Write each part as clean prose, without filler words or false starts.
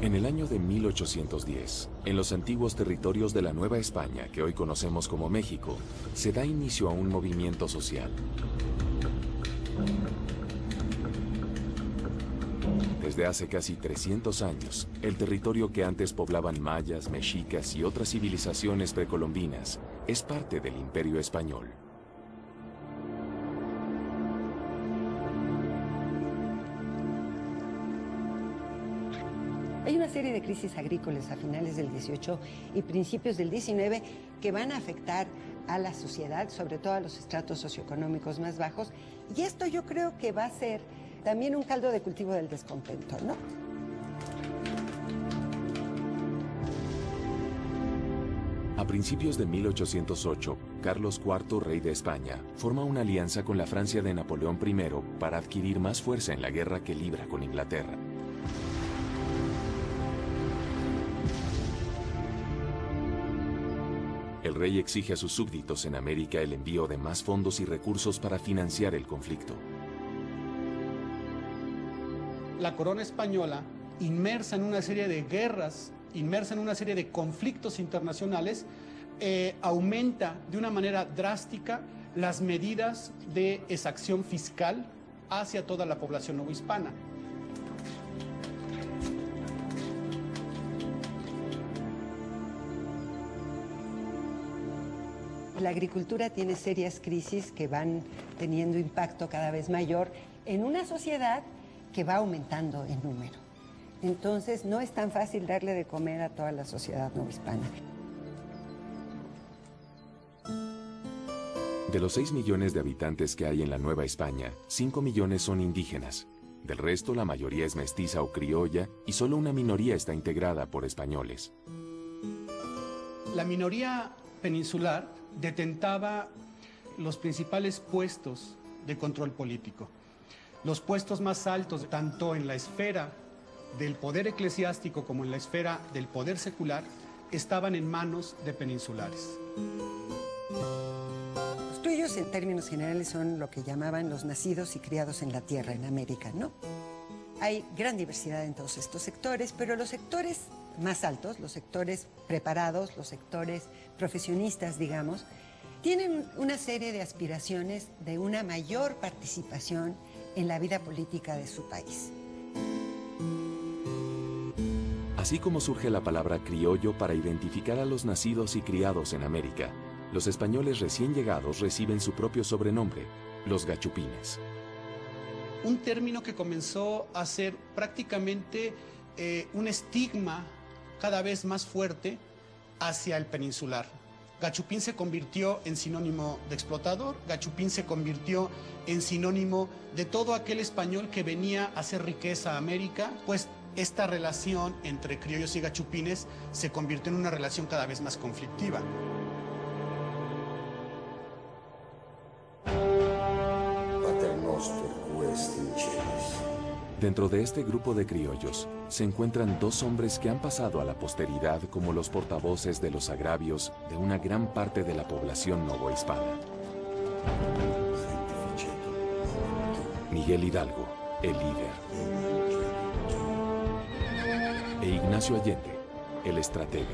En el año de 1810, en los antiguos territorios de la Nueva España, que hoy conocemos como México, se da inicio a un movimiento social. Desde hace casi 300 años, el territorio que antes poblaban mayas, mexicas y otras civilizaciones precolombinas es parte del Imperio Español. Hay una serie de crisis agrícolas a finales del 18 y principios del 19 que van a afectar a la sociedad, sobre todo a los estratos socioeconómicos más bajos, y esto yo creo que va a ser también un caldo de cultivo del descontento, ¿no? A principios de 1808, Carlos IV, rey de España, forma una alianza con la Francia de Napoleón I para adquirir más fuerza en la guerra que libra con Inglaterra. El rey exige a sus súbditos en América el envío de más fondos y recursos para financiar el conflicto. La corona española, inmersa en una serie de guerras, inmersa en una serie de conflictos internacionales, aumenta de una manera drástica las medidas de exacción fiscal hacia toda la población novohispana. La agricultura tiene serias crisis que van teniendo impacto cada vez mayor en una sociedad que va aumentando en número. Entonces, no es tan fácil darle de comer a toda la sociedad novohispana. De los 6 millones de habitantes que hay en la Nueva España, 5 millones son indígenas. Del resto, la mayoría es mestiza o criolla y solo una minoría está integrada por españoles. La minoría peninsular detentaba los principales puestos de control político. Los puestos más altos, tanto en la esfera del poder eclesiástico como en la esfera del poder secular, estaban en manos de peninsulares. Los tuyos, en términos generales, son lo que llamaban los nacidos y criados en la tierra, en América, ¿no? Hay gran diversidad en todos estos sectores, pero los sectores más altos, los sectores preparados, los sectores profesionistas, digamos, tienen una serie de aspiraciones de una mayor participación en la vida política de su país. Así como surge la palabra criollo para identificar a los nacidos y criados en América, los españoles recién llegados reciben su propio sobrenombre, los gachupines. Un término que comenzó a ser prácticamente un estigma cada vez más fuerte hacia el peninsular. Gachupín se convirtió en sinónimo de explotador, gachupín se convirtió en sinónimo de todo aquel español que venía a hacer riqueza a América, pues esta relación entre criollos y gachupines se convirtió en una relación cada vez más conflictiva. Dentro de este grupo de criollos se encuentran dos hombres que han pasado a la posteridad como los portavoces de los agravios de una gran parte de la población novohispana. Miguel Hidalgo, el líder, e Ignacio Allende, el estratega.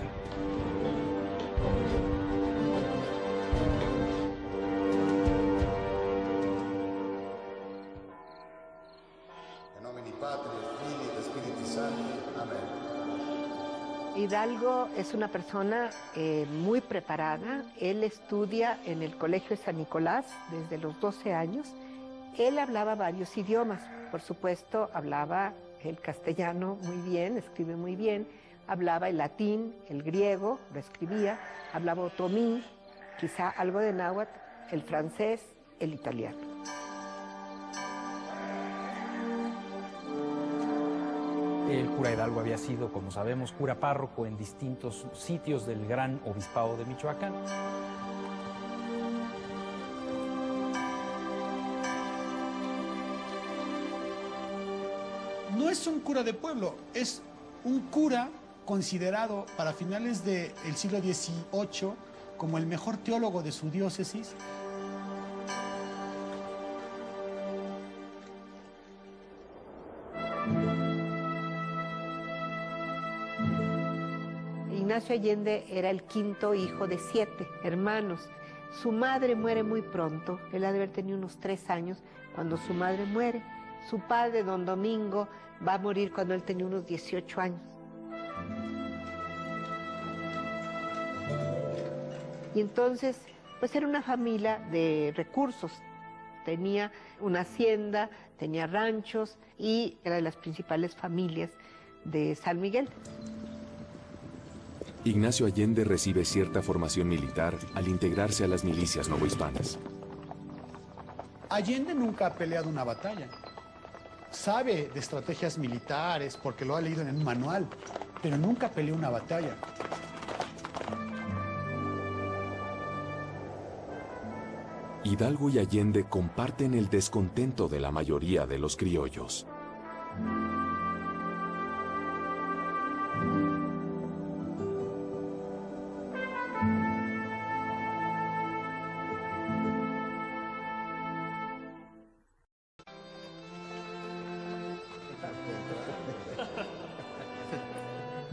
Hidalgo es una persona muy preparada. Él estudia en el Colegio de San Nicolás desde los 12 años. Él hablaba varios idiomas. Por supuesto, hablaba el castellano muy bien, escribe muy bien. Hablaba el latín, el griego, lo escribía. Hablaba otomí, quizá algo de náhuatl, el francés, el italiano. El cura Hidalgo había sido, como sabemos, cura párroco en distintos sitios del gran obispado de Michoacán. No es un cura de pueblo, es un cura considerado para finales del siglo XVIII como el mejor teólogo de su diócesis. Ignacio Allende era el quinto hijo de 7 hermanos. Su madre muere muy pronto, él ha de haber tenido unos 3 años cuando su madre muere. Su padre, don Domingo, va a morir cuando él tenía unos 18 años. Y entonces, pues era una familia de recursos. Tenía una hacienda, tenía ranchos y era de las principales familias de San Miguel. Ignacio Allende recibe cierta formación militar al integrarse a las milicias novohispanas. Allende nunca ha peleado una batalla. Sabe de estrategias militares porque lo ha leído en un manual, pero nunca peleó una batalla. Hidalgo y Allende comparten el descontento de la mayoría de los criollos.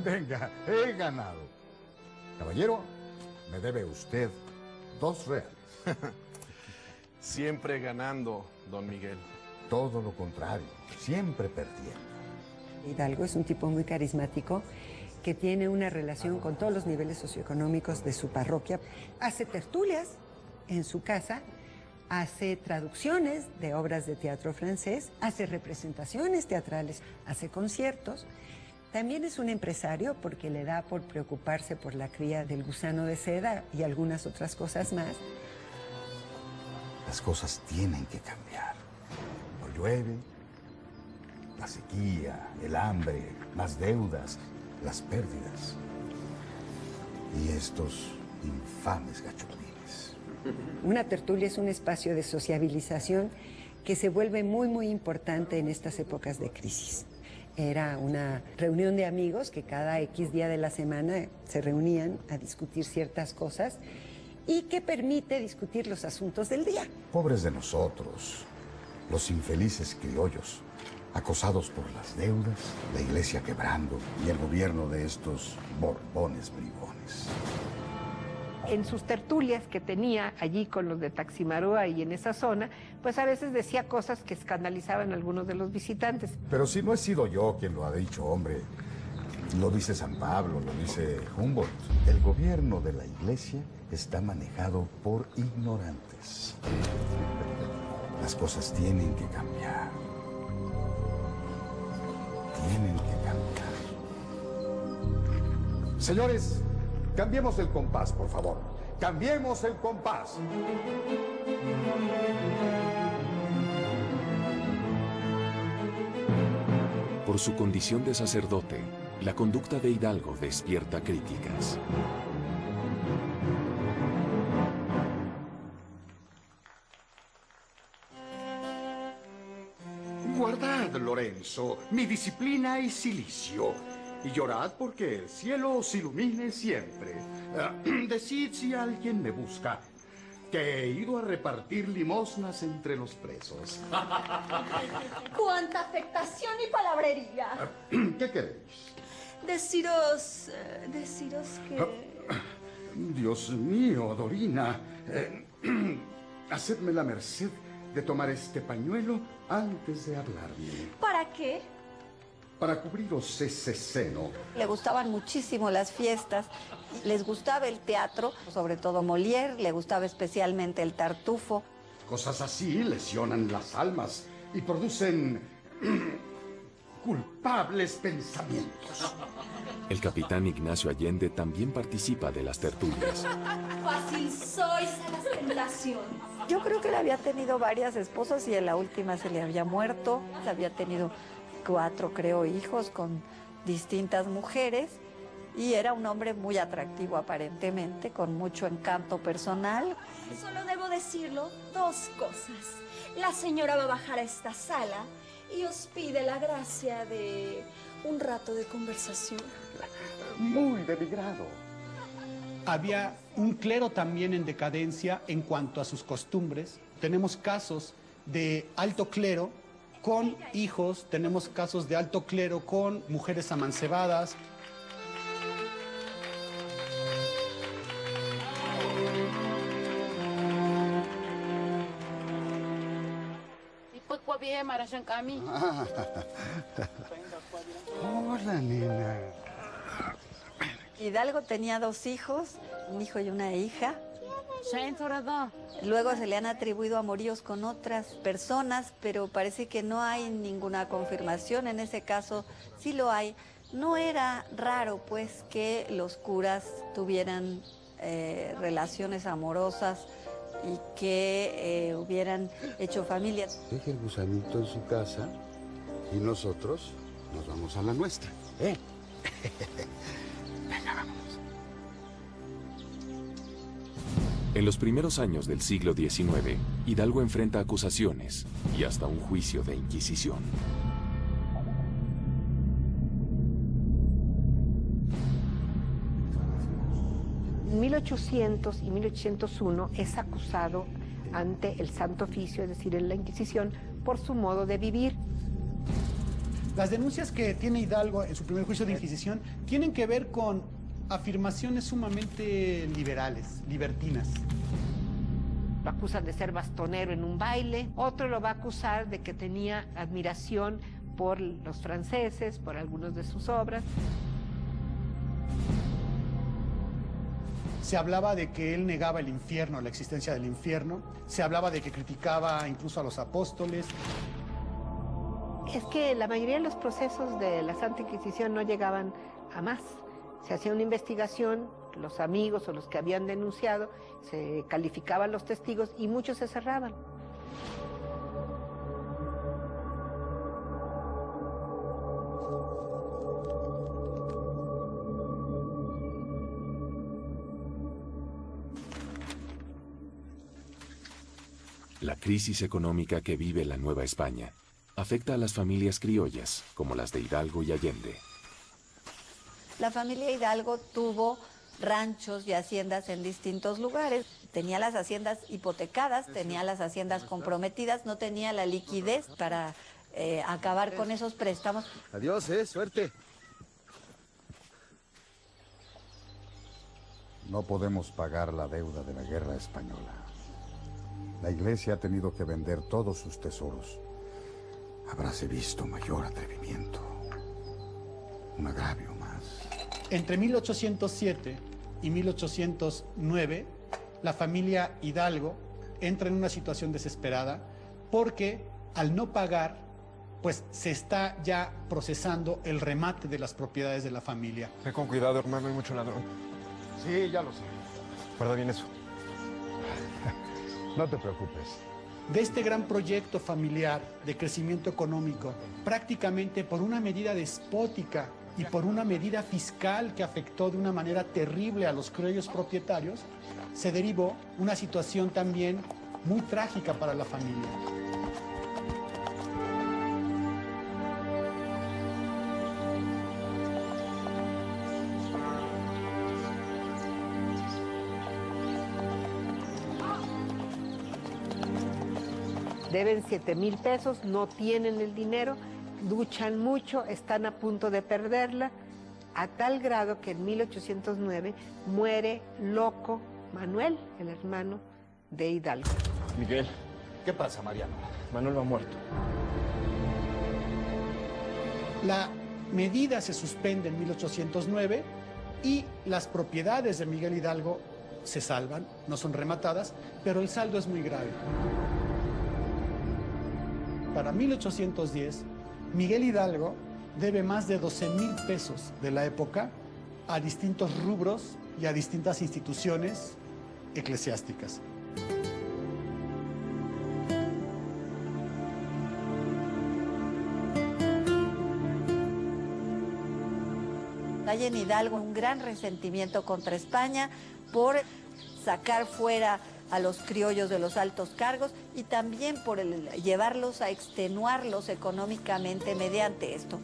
Venga, he ganado. Caballero, me debe usted 2 reales. Siempre ganando, don Miguel. Todo lo contrario, siempre perdiendo. Hidalgo es un tipo muy carismático que tiene una relación con todos los niveles socioeconómicos de su parroquia. Hace tertulias en su casa, hace traducciones de obras de teatro francés, hace representaciones teatrales, hace conciertos. También es un empresario porque le da por preocuparse por la cría del gusano de seda y algunas otras cosas más. Las cosas tienen que cambiar. No llueve, la sequía, el hambre, las deudas, las pérdidas. Y estos infames gachupines. Una tertulia es un espacio de sociabilización que se vuelve muy importante en estas épocas de crisis. Era una reunión de amigos que cada X día de la semana se reunían a discutir ciertas cosas y que permite discutir los asuntos del día. Pobres de nosotros, los infelices criollos, acosados por las deudas, la iglesia quebrando y el gobierno de estos borbones bribones. En sus tertulias que tenía allí con los de Taximaroa y en esa zona, pues a veces decía cosas que escandalizaban a algunos de los visitantes. Pero si no he sido yo quien lo ha dicho, hombre. Lo dice San Pablo, lo dice Humboldt. El gobierno de la iglesia está manejado por ignorantes. Las cosas tienen que cambiar. Tienen que cambiar. Señores, cambiemos el compás, por favor. Cambiemos el compás. Por su condición de sacerdote, la conducta de Hidalgo despierta críticas. Guardad, Lorenzo, mi disciplina y cilicio, y llorad porque el cielo os ilumine siempre. Decid si alguien me busca, que he ido a repartir limosnas entre los presos. ¡Cuánta afectación y palabrería! ¿Qué queréis? Deciros que... Dios mío, Dorina, hacedme la merced de tomar este pañuelo antes de hablarme. ¿Para qué? Para cubriros ese seno. Le gustaban muchísimo las fiestas, les gustaba el teatro, sobre todo Molière, le gustaba especialmente el Tartufo. Cosas así lesionan las almas y producen culpables pensamientos. El capitán Ignacio Allende también participa de las tertulias. Fácil sois a las tentaciones. Yo creo que él había tenido varias esposas y en la última se le había muerto. Había tenido 4, creo, hijos con distintas mujeres y era un hombre muy atractivo aparentemente, con mucho encanto personal. Solo debo decirlo, 2 cosas. La señora va a bajar a esta sala y os pide la gracia de un rato de conversación. Muy de mi grado. Había un clero también en decadencia en cuanto a sus costumbres. Tenemos casos de alto clero con hijos, tenemos casos de alto clero con mujeres amancebadas. Hola, nena. Hidalgo tenía 2 hijos, un hijo y una hija. Luego se le han atribuido amoríos con otras personas, pero parece que no hay ninguna confirmación. En ese caso sí lo hay. No era raro, pues, que los curas tuvieran relaciones amorosas y que hubieran hecho familia. Deje el gusanito en su casa y nosotros nos vamos a la nuestra, ¿eh? Venga, vámonos. En los primeros años del siglo XIX, Hidalgo enfrenta acusaciones y hasta un juicio de Inquisición. En 1800 y 1801 es acusado ante el Santo Oficio, es decir, en la Inquisición, por su modo de vivir. Las denuncias que tiene Hidalgo en su primer juicio de Inquisición tienen que ver con afirmaciones sumamente liberales, libertinas. Lo acusan de ser bastonero en un baile, otro lo va a acusar de que tenía admiración por los franceses, por algunas de sus obras. Se hablaba de que él negaba el infierno, la existencia del infierno. Se hablaba de que criticaba incluso a los apóstoles. Es que la mayoría de los procesos de la Santa Inquisición no llegaban a más. Se hacía una investigación, los amigos o los que habían denunciado, se calificaban los testigos y muchos se cerraban. La crisis económica que vive la Nueva España afecta a las familias criollas, como las de Hidalgo y Allende. La familia Hidalgo tuvo ranchos y haciendas en distintos lugares. Tenía las haciendas hipotecadas, tenía las haciendas comprometidas, no tenía la liquidez para acabar con esos préstamos. Adiós, suerte. No podemos pagar la deuda de la guerra española. La Iglesia ha tenido que vender todos sus tesoros. Habráse visto mayor atrevimiento. Un agravio más. Entre 1807 y 1809, la familia Hidalgo entra en una situación desesperada porque al no pagar, pues se está ya procesando el remate de las propiedades de la familia. Ve con cuidado, hermano, hay mucho ladrón. Sí, ya lo sé. Guarda bien eso. No te preocupes. De este gran proyecto familiar de crecimiento económico, prácticamente por una medida despótica y por una medida fiscal que afectó de una manera terrible a los criollos propietarios, se derivó una situación también muy trágica para la familia. Deben 7,000 pesos, no tienen el dinero, luchan mucho, están a punto de perderla, a tal grado que en 1809 muere loco Manuel, el hermano de Hidalgo. Miguel, ¿Qué pasa, Mariano? Manuel va muerto. La medida se suspende en 1809 y las propiedades de Miguel Hidalgo se salvan, no son rematadas, pero el saldo es muy grave. Para 1810, Miguel Hidalgo debe más de 12,000 pesos de la época a distintos rubros y a distintas instituciones eclesiásticas. Hay en Hidalgo un gran resentimiento contra España por sacar fuera a los criollos de los altos cargos y también por llevarlos a extenuarlos económicamente mediante esto.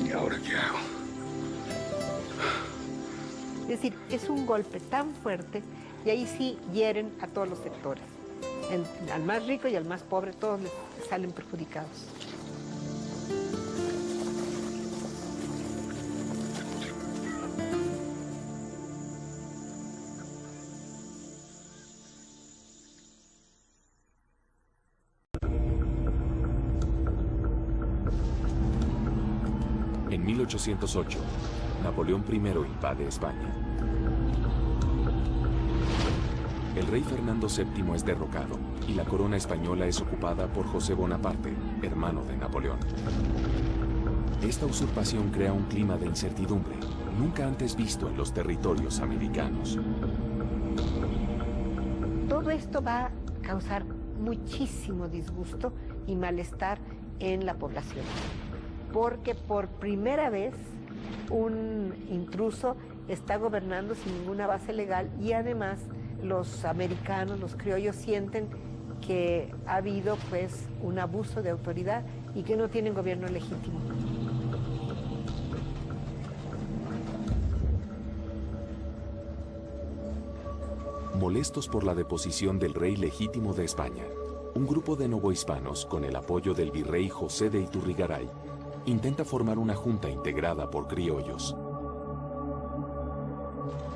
¿Y ahora qué hago? Es decir, es un golpe tan fuerte y ahí sí hieren a todos los sectores. Al más rico y al más pobre, todos les salen perjudicados. En 1808, Napoleón I invade España. El rey Fernando VII es derrocado y la corona española es ocupada por José Bonaparte, hermano de Napoleón. Esta usurpación crea un clima de incertidumbre, nunca antes visto en los territorios americanos. Todo esto va a causar muchísimo disgusto y malestar en la población, porque por primera vez un intruso está gobernando sin ninguna base legal y además los americanos, los criollos, sienten que ha habido pues un abuso de autoridad y que no tienen gobierno legítimo. Molestos por la deposición del rey legítimo de España, un grupo de novohispanos, con el apoyo del virrey José de Iturrigaray, intenta formar una junta integrada por criollos.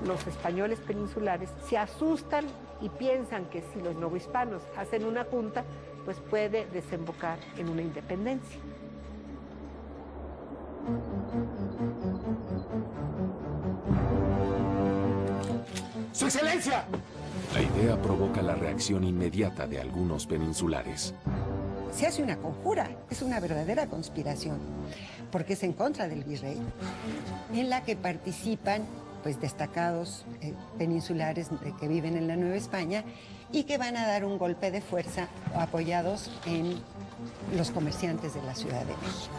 Los españoles peninsulares se asustan y piensan que si los novohispanos hacen una junta, pues puede desembocar en una independencia. ¡Su Excelencia! La idea provoca la reacción inmediata de algunos peninsulares. Se hace una conjura, es una verdadera conspiración, porque es en contra del virrey, en la que participan pues destacados peninsulares que viven en la Nueva España y que van a dar un golpe de fuerza apoyados en los comerciantes de la Ciudad de México.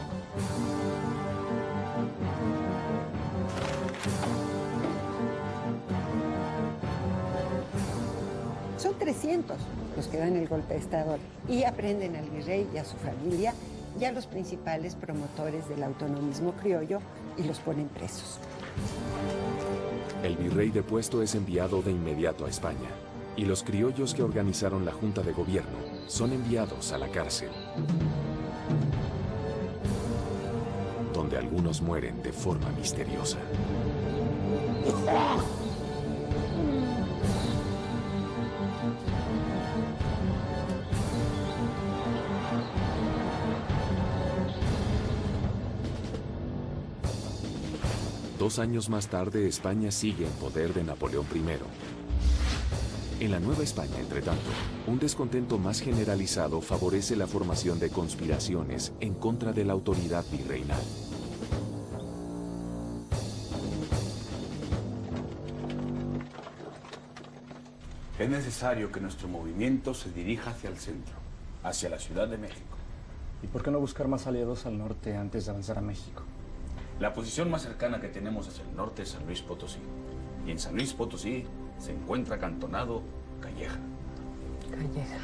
Son 300 los que dan el golpe de Estado y aprenden al virrey y a su familia y a los principales promotores del autonomismo criollo y los ponen presos. El virrey depuesto es enviado de inmediato a España y los criollos que organizaron la Junta de Gobierno son enviados a la cárcel, donde algunos mueren de forma misteriosa. Dos años más tarde, España sigue en poder de Napoleón I. En la Nueva España, entre tanto, un descontento más generalizado favorece la formación de conspiraciones en contra de la autoridad virreinal. Es necesario que nuestro movimiento se dirija hacia el centro, hacia la Ciudad de México. ¿Y por qué no buscar más aliados al norte antes de avanzar a México? La posición más cercana que tenemos hacia el norte es San Luis Potosí. Y en San Luis Potosí se encuentra acantonado Calleja. Calleja.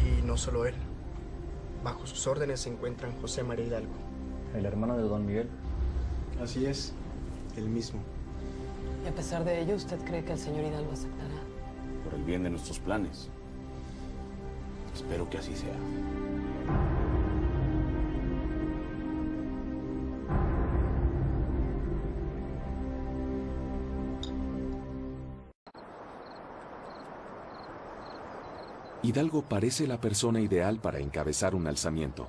Y no solo él. Bajo sus órdenes se encuentran José María Hidalgo. ¿El hermano de Don Miguel? Así es, el mismo. Y a pesar de ello, ¿usted cree que el señor Hidalgo aceptará? Por el bien de nuestros planes. Espero que así sea. Hidalgo parece la persona ideal para encabezar un alzamiento.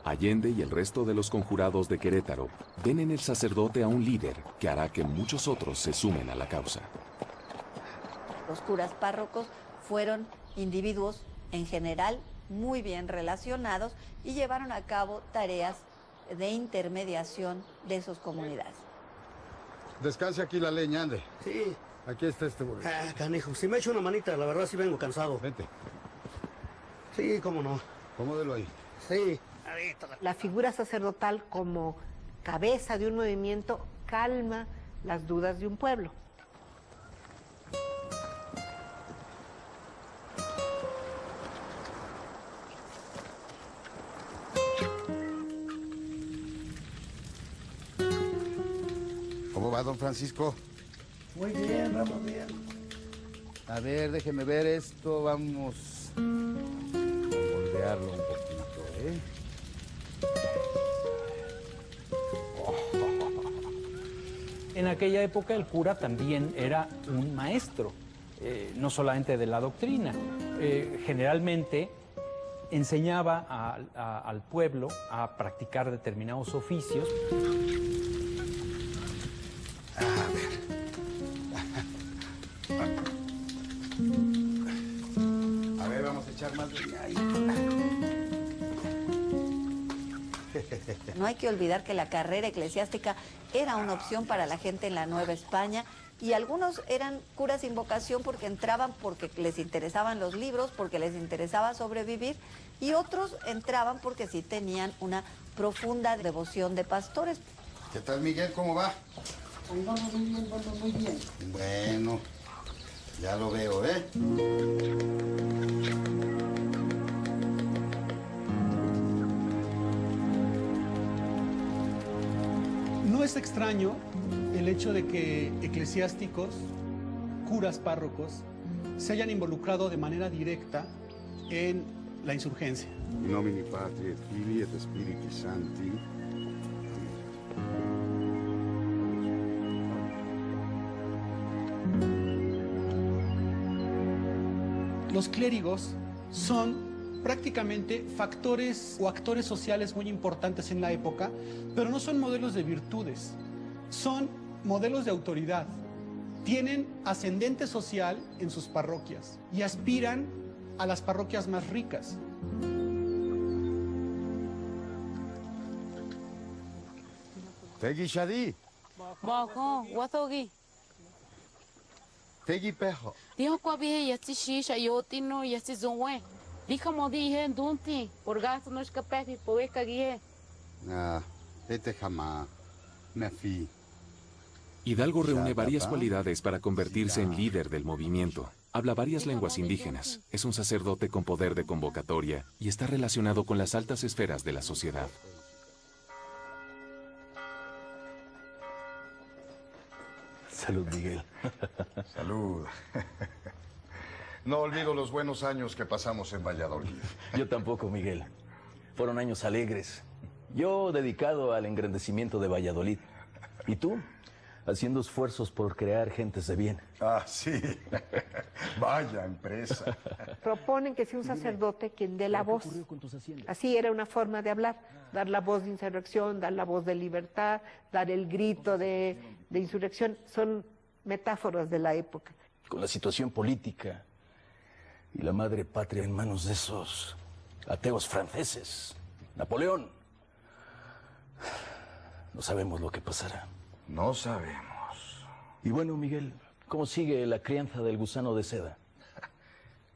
Allende y el resto de los conjurados de Querétaro ven en el sacerdote a un líder que hará que muchos otros se sumen a la causa. Los curas párrocos fueron individuos en general muy bien relacionados y llevaron a cabo tareas de intermediación de sus comunidades. Descanse aquí la leña, ande. Sí. Aquí está este burro. Ah, canijo, si me echo una manita, la verdad sí vengo cansado. Vente. Sí, cómo no. Cómodelo ahí. Sí. La figura sacerdotal como cabeza de un movimiento calma las dudas de un pueblo. ¿Cómo va, don Francisco? Muy bien, vamos bien. A ver, déjeme ver esto. Vamos a moldearlo un poquito, ¿eh? En aquella época el cura también era un maestro, no solamente de la doctrina. Generalmente enseñaba al pueblo a practicar determinados oficios. A ver, vamos a echar más de ahí. No hay que olvidar que la carrera eclesiástica era una opción para la gente en la Nueva España y algunos eran curas sin vocación porque entraban porque les interesaban los libros, porque les interesaba sobrevivir, y otros entraban porque sí tenían una profunda devoción de pastores. ¿Qué tal, Miguel? ¿Cómo va? Vamos muy bien, vamos muy bien. Bueno, ya lo veo, ¿eh? No es extraño el hecho de que eclesiásticos, curas párrocos, se hayan involucrado de manera directa en la insurgencia. In nomine Patri et Filii et Spiritus Sancti. Los clérigos son prácticamente factores o actores sociales muy importantes en la época, pero no son modelos de virtudes, son modelos de autoridad. Tienen ascendente social en sus parroquias y aspiran a las parroquias más ricas. Tegi Shadi, Bako, watogi. Tegi Pejo. Dijo kwa bihe yasi shisha yotino yasi zonwe. Dija modi he dunti, por gasto no escapefi poeca guie. Ah, este jamás me fui. Hidalgo reúne varias cualidades para convertirse en líder del movimiento. Habla varias lenguas indígenas, es un sacerdote con poder de convocatoria y está relacionado con las altas esferas de la sociedad. Salud, Miguel. Salud. No olvido los buenos años que pasamos en Valladolid. Yo tampoco, Miguel. Fueron años alegres. Yo dedicado al engrandecimiento de Valladolid. ¿Y tú? Haciendo esfuerzos por crear gentes de bien. Ah, sí. Vaya empresa. Proponen que sea un sacerdote quien dé la voz. Así era una forma de hablar, dar la voz de insurrección, dar la voz de libertad, dar el grito de insurrección. Son metáforas de la época. Con la situación política y la madre patria en manos de esos ateos franceses, Napoleón, no sabemos lo que pasará. No sabemos. Y bueno, Miguel, ¿cómo sigue la crianza del gusano de seda?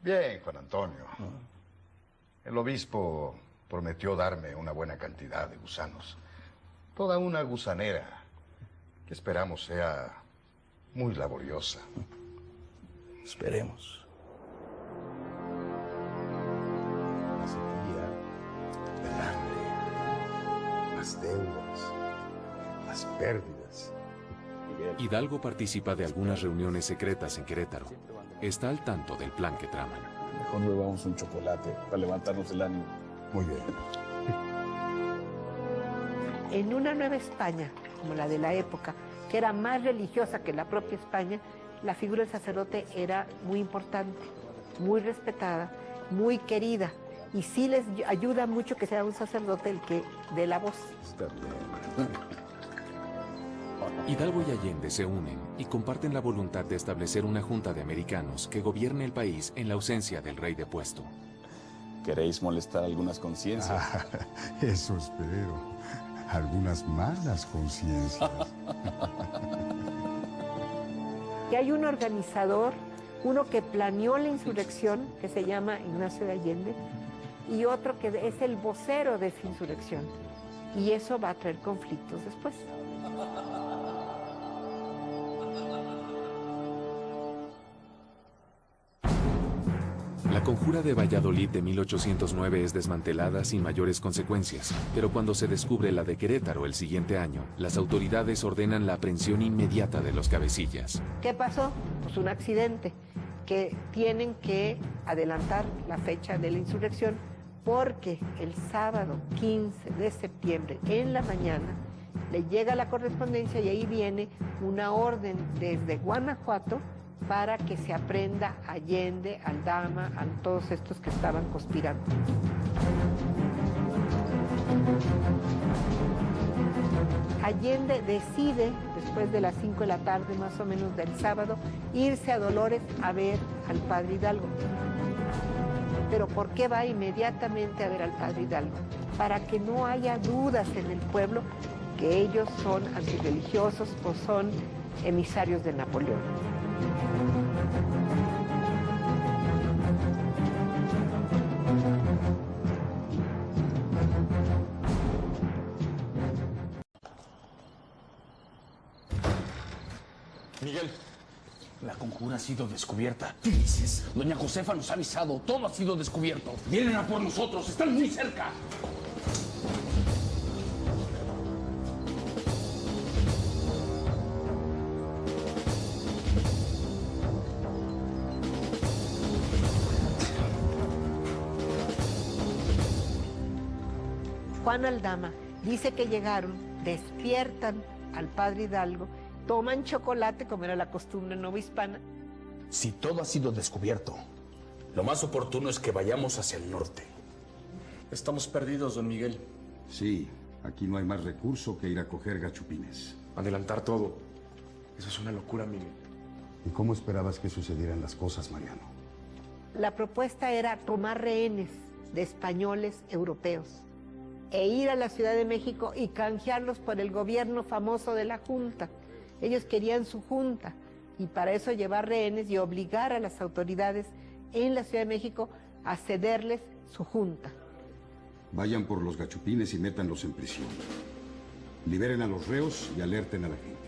Bien, Juan Antonio. El obispo prometió darme una buena cantidad de gusanos. Toda una gusanera que esperamos sea muy laboriosa. Esperemos. La sequía, el hambre, las deudas, las pérdidas. Hidalgo participa de algunas reuniones secretas en Querétaro. Está al tanto del plan que traman. Mejor bebamos un chocolate para levantarnos el ánimo. Muy bien. En una Nueva España, como la de la época, que era más religiosa que la propia España, la figura del sacerdote era muy importante, muy respetada, muy querida. Y sí les ayuda mucho que sea un sacerdote el que dé la voz. Está bien. Hidalgo y Allende se unen y comparten la voluntad de establecer una junta de americanos que gobierne el país en la ausencia del rey depuesto. ¿Queréis molestar algunas conciencias? Eso espero. Algunas malas conciencias. Y hay un organizador, uno que planeó la insurrección, que se llama Ignacio de Allende, y otro que es el vocero de esa insurrección. Y eso va a traer conflictos después. La conjura de Valladolid de 1809 es desmantelada sin mayores consecuencias, pero cuando se descubre la de Querétaro el siguiente año, las autoridades ordenan la aprehensión inmediata de los cabecillas. ¿Qué pasó? Pues un accidente, que tienen que adelantar la fecha de la insurrección porque el sábado 15 de septiembre en la mañana le llega la correspondencia y ahí viene una orden desde Guanajuato para que se aprenda a Allende, Aldama, a todos estos que estaban conspirando. Allende decide, después de las 5 de la tarde más o menos del sábado, irse a Dolores a ver al padre Hidalgo. ¿Pero por qué va inmediatamente a ver al padre Hidalgo? Para que no haya dudas en el pueblo que ellos son antirreligiosos o son emisarios de Napoleón. Miguel, la conjura ha sido descubierta. ¿Qué dices? Doña Josefa nos ha avisado. Todo ha sido descubierto. Vienen a por nosotros. Están muy cerca. Juan Aldama dice que llegaron, despiertan al padre Hidalgo, toman chocolate, como era la costumbre novohispana. Si todo ha sido descubierto, lo más oportuno es que vayamos hacia el norte. Estamos perdidos, don Miguel. Sí, aquí no hay más recurso que ir a coger gachupines. Adelantar todo. Eso es una locura, Miguel. ¿Y cómo esperabas que sucedieran las cosas, Mariano? La propuesta era tomar rehenes de españoles europeos e ir a la Ciudad de México y canjearlos por el gobierno famoso de la Junta. Ellos querían su Junta y para eso llevar rehenes y obligar a las autoridades en la Ciudad de México a cederles su Junta. Vayan por los gachupines y métanlos en prisión. Liberen a los reos y alerten a la gente.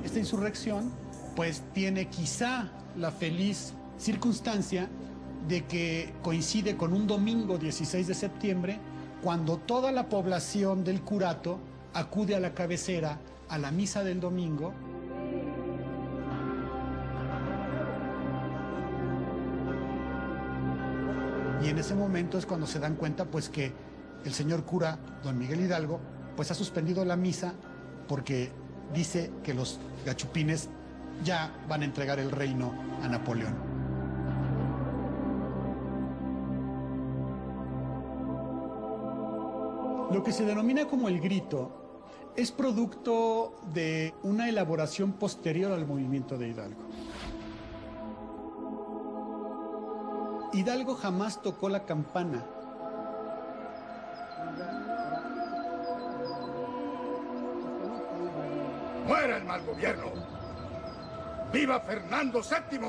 Esta insurrección pues tiene quizá la feliz circunstancia de que coincide con un domingo 16 de septiembre, cuando toda la población del curato acude a la cabecera a la misa del domingo. Y en ese momento es cuando se dan cuenta pues que el señor cura, don Miguel Hidalgo, pues ha suspendido la misa porque dice que los gachupines ya van a entregar el reino a Napoleón. Lo que se denomina como el grito es producto de una elaboración posterior al movimiento de Hidalgo. Hidalgo jamás tocó la campana. ¡Muera el mal gobierno! ¡Viva Fernando VII!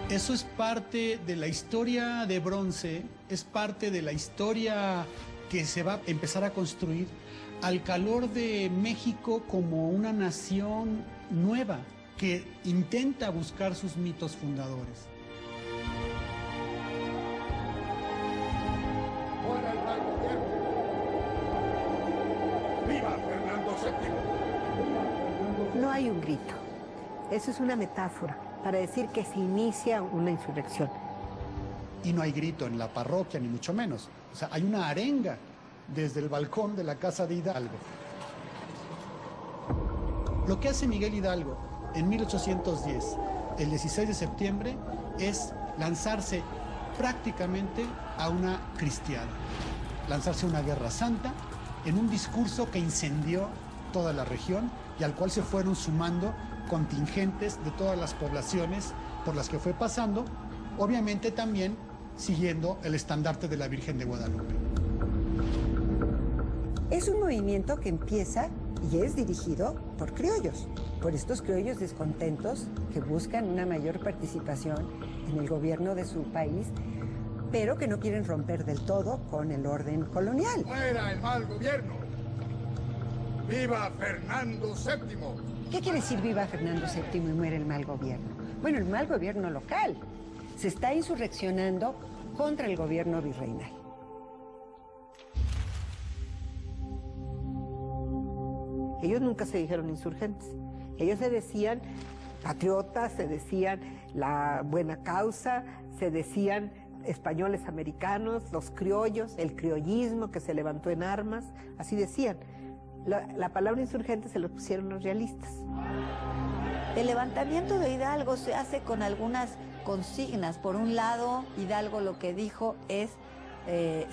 Eso es parte de la historia de bronce, es parte de la historia que se va a empezar a construir al calor de México como una nación nueva que intenta buscar sus mitos fundadores. ¡Muera el mal gobierno! ¡Viva Fernando VII! No hay un grito. Eso es una metáfora para decir que se inicia una insurrección. Y no hay grito en la parroquia, ni mucho menos. O sea, hay una arenga desde el balcón de la casa de Hidalgo. Lo que hace Miguel Hidalgo en 1810, el 16 de septiembre, es lanzarse prácticamente a una cristiada, lanzarse a una guerra santa en un discurso que incendió toda la región y al cual se fueron sumando contingentes de todas las poblaciones por las que fue pasando, obviamente también siguiendo el estandarte de la Virgen de Guadalupe. Es un movimiento que empieza y es dirigido por criollos, por estos criollos descontentos que buscan una mayor participación en el gobierno de su país, pero que no quieren romper del todo con el orden colonial. ¡Muera el mal gobierno! ¡Viva Fernando VII! ¿Qué quiere decir viva Fernando VII y muere el mal gobierno? Bueno, el mal gobierno local se está insurreccionando contra el gobierno virreinal. Ellos nunca se dijeron insurgentes. Ellos se decían patriotas, se decían la buena causa, se decían españoles americanos, los criollos, el criollismo que se levantó en armas, así decían. La palabra insurgente se lo pusieron los realistas. El levantamiento de Hidalgo se hace con algunas consignas. Por un lado, Hidalgo lo que dijo es,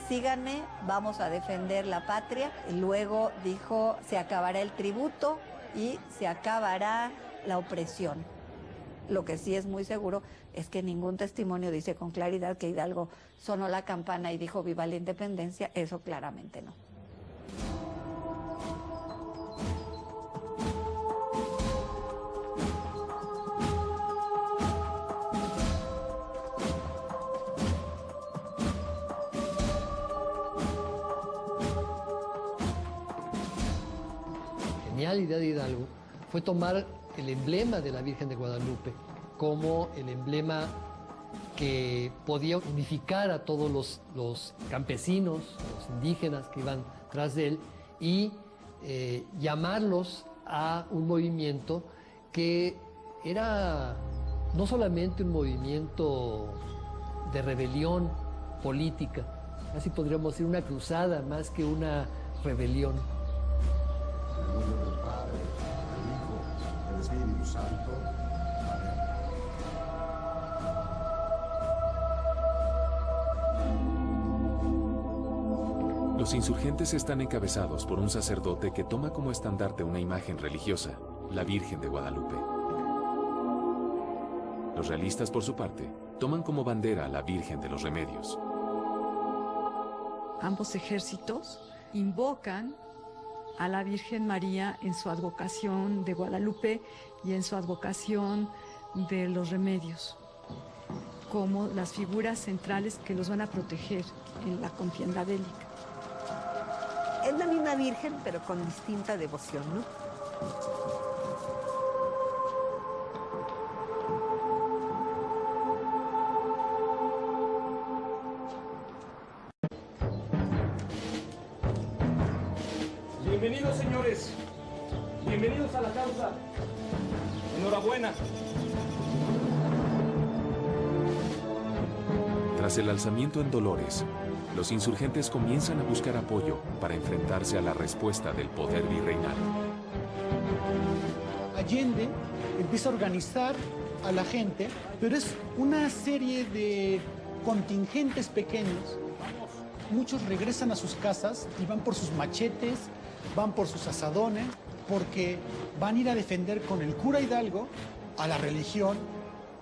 síganme, vamos a defender la patria. Y luego dijo, se acabará el tributo y se acabará la opresión. Lo que sí es muy seguro es que ningún testimonio dice con claridad que Hidalgo sonó la campana y dijo viva la independencia. Eso claramente no. La idea de Hidalgo fue tomar el emblema de la Virgen de Guadalupe como el emblema que podía unificar a todos los campesinos, los indígenas que iban tras de él y llamarlos a un movimiento que era no solamente un movimiento de rebelión política, así podríamos decir una cruzada más que una rebelión. En el nombre del Padre, del Hijo, del Espíritu Santo. Amén. Los insurgentes están encabezados por un sacerdote que toma como estandarte una imagen religiosa, la Virgen de Guadalupe. Los realistas, por su parte, toman como bandera a la Virgen de los Remedios. Ambos ejércitos invocan a la Virgen María en su advocación de Guadalupe y en su advocación de los Remedios, como las figuras centrales que los van a proteger en la contienda bélica. Es la misma Virgen, pero con distinta devoción, ¿no? Bienvenidos, señores. Bienvenidos a la causa. Enhorabuena. Tras el alzamiento en Dolores, los insurgentes comienzan a buscar apoyo para enfrentarse a la respuesta del poder virreinal. Allende empieza a organizar a la gente, pero es una serie de contingentes pequeños. Muchos regresan a sus casas y van por sus machetes, van por sus asadones, porque van a ir a defender con el cura Hidalgo a la religión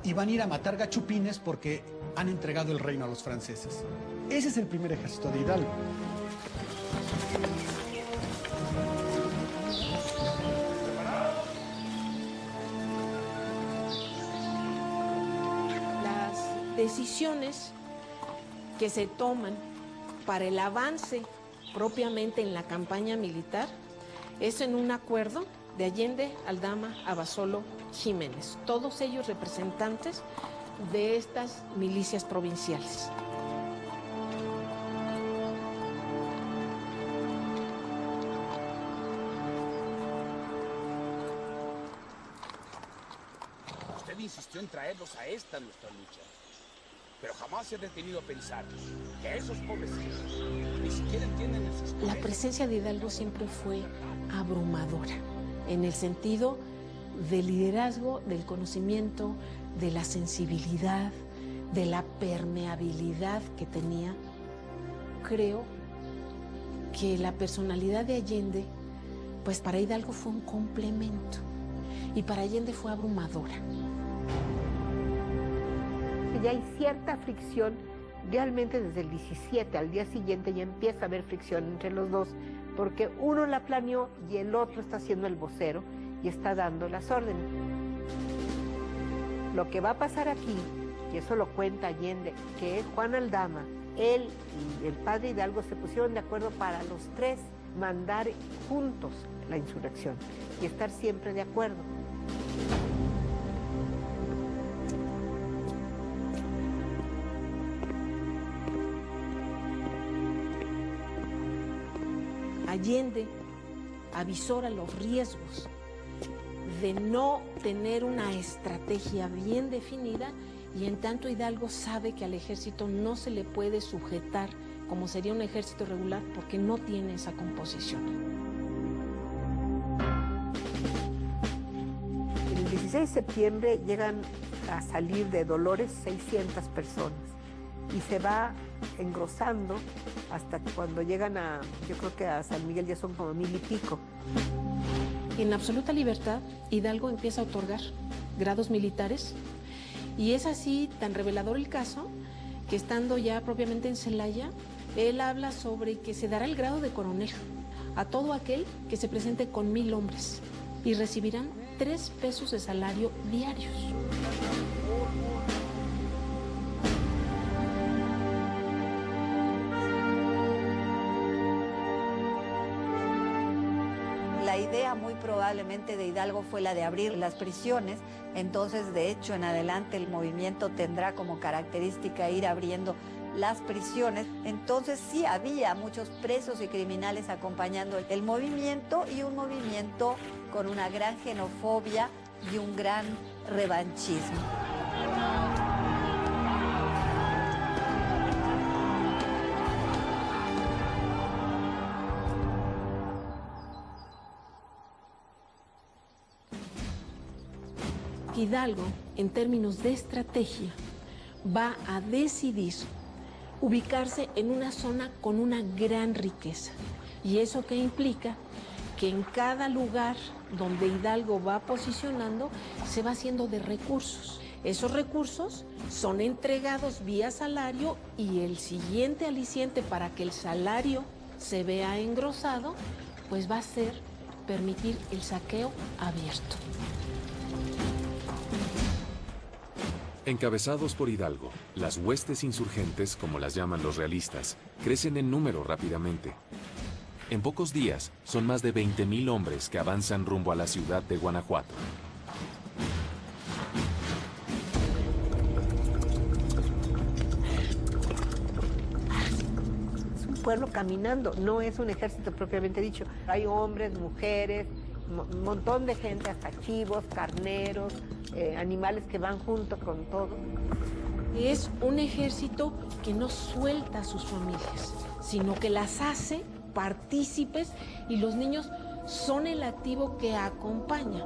y van a ir a matar gachupines porque han entregado el reino a los franceses. Ese es el primer ejército de Hidalgo. Las decisiones que se toman para el avance propiamente en la campaña militar es en un acuerdo de Allende, Aldama, Abasolo, Jiménez, todos ellos representantes de estas milicias provinciales. Usted insistió en traerlos a esta nuestra lucha, pero jamás se ha detenido a pensar que esos pobrecitos ni siquiera entienden en sus cabezas. La presencia de Hidalgo siempre fue abrumadora, en el sentido del liderazgo, del conocimiento, de la sensibilidad, de la permeabilidad que tenía. Creo que la personalidad de Allende, pues para Hidalgo fue un complemento y para Allende fue abrumadora. Ya hay cierta fricción, realmente desde el 17 al día siguiente ya empieza a haber fricción entre los dos, porque uno la planeó y el otro está siendo el vocero y está dando las órdenes. Lo que va a pasar aquí, y eso lo cuenta Allende, que Juan Aldama, él y el padre Hidalgo se pusieron de acuerdo para los tres mandar juntos la insurrección y estar siempre de acuerdo. Allende avisora los riesgos de no tener una estrategia bien definida, y en tanto Hidalgo sabe que al ejército no se le puede sujetar como sería un ejército regular porque no tiene esa composición. El 16 de septiembre llegan a salir de Dolores 600 personas y se va engrosando hasta cuando llegan a, yo creo que a San Miguel ya son como 1000 y pico. En absoluta libertad, Hidalgo empieza a otorgar grados militares, y es así tan revelador el caso que estando ya propiamente en Celaya, él habla sobre que se dará el grado de coronel a todo aquel que se presente con 1000 hombres y recibirán 3 pesos de salario diarios. La idea muy probablemente de Hidalgo fue la de abrir las prisiones, entonces de hecho en adelante el movimiento tendrá como característica ir abriendo las prisiones. Entonces sí había muchos presos y criminales acompañando el movimiento, y un movimiento con una gran xenofobia y un gran revanchismo. Hidalgo, en términos de estrategia, va a decidir ubicarse en una zona con una gran riqueza. ¿Y eso qué implica? Que en cada lugar donde Hidalgo va posicionando, se va haciendo de recursos. Esos recursos son entregados vía salario, y el siguiente aliciente para que el salario se vea engrosado, pues va a ser permitir el saqueo abierto. Encabezados por Hidalgo, las huestes insurgentes, como las llaman los realistas, crecen en número rápidamente. En pocos días, son más de 20,000 hombres que avanzan rumbo a la ciudad de Guanajuato. Es un pueblo caminando, no es un ejército propiamente dicho. Hay hombres, mujeres, un montón de gente, hasta chivos, carneros, animales que van junto con todo. Es un ejército que no suelta a sus familias, sino que las hace partícipes, y los niños son el activo que acompaña.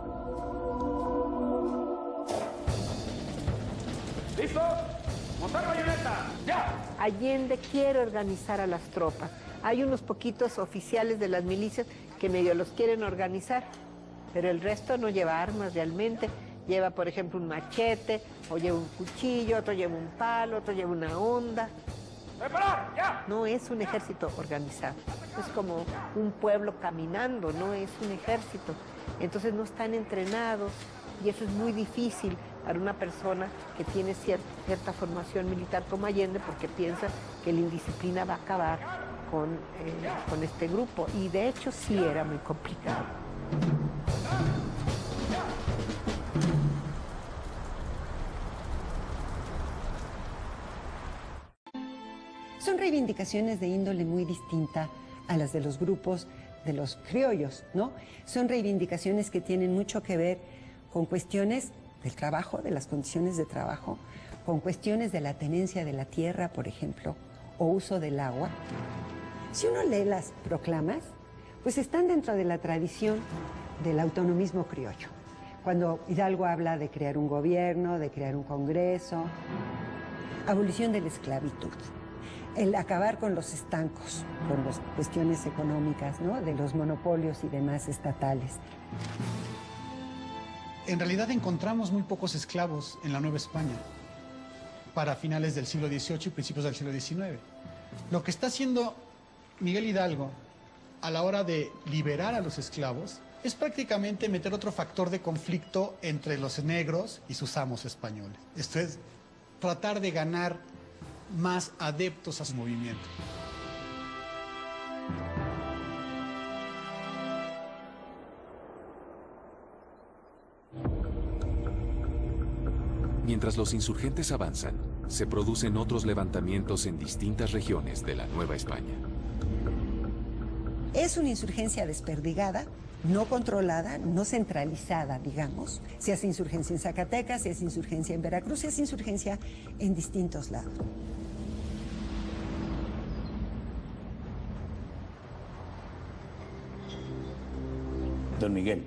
¿Listo? ¡Montar bayoneta! ¡Ya! Allende quiere organizar a las tropas. Hay unos poquitos oficiales de las milicias que medio los quieren organizar, pero el resto no lleva armas realmente. Lleva, por ejemplo, un machete, o lleva un cuchillo, otro lleva un palo, otro lleva una honda. ¡Preparar! ¡Ya! No es un ejército organizado, es como un pueblo caminando, no es un ejército. Entonces no están entrenados, y eso es muy difícil para una persona que tiene cierta formación militar como Allende, porque piensa que la indisciplina va a acabar con este grupo, y de hecho sí era muy complicado. Son reivindicaciones de índole muy distinta a las de los grupos de los criollos, ¿no? Son reivindicaciones que tienen mucho que ver con cuestiones del trabajo, de las condiciones de trabajo, con cuestiones de la tenencia de la tierra, por ejemplo, o uso del agua. Si uno lee las proclamas, pues están dentro de la tradición del autonomismo criollo. Cuando Hidalgo habla de crear un gobierno, de crear un congreso, abolición de la esclavitud, el acabar con los estancos, con las cuestiones económicas, ¿no?, de los monopolios y demás estatales. En realidad encontramos muy pocos esclavos en la Nueva España para finales del siglo XVIII y principios del siglo XIX. Lo que está haciendo Miguel Hidalgo a la hora de liberar a los esclavos es prácticamente meter otro factor de conflicto entre los negros y sus amos españoles. Esto es tratar de ganar más adeptos a su movimiento. Mientras los insurgentes avanzan, se producen otros levantamientos en distintas regiones de la Nueva España. Es una insurgencia desperdigada, no controlada, no centralizada, digamos. Se hace insurgencia en Zacatecas, se hace insurgencia en Veracruz, se hace insurgencia en distintos lados. Don Miguel,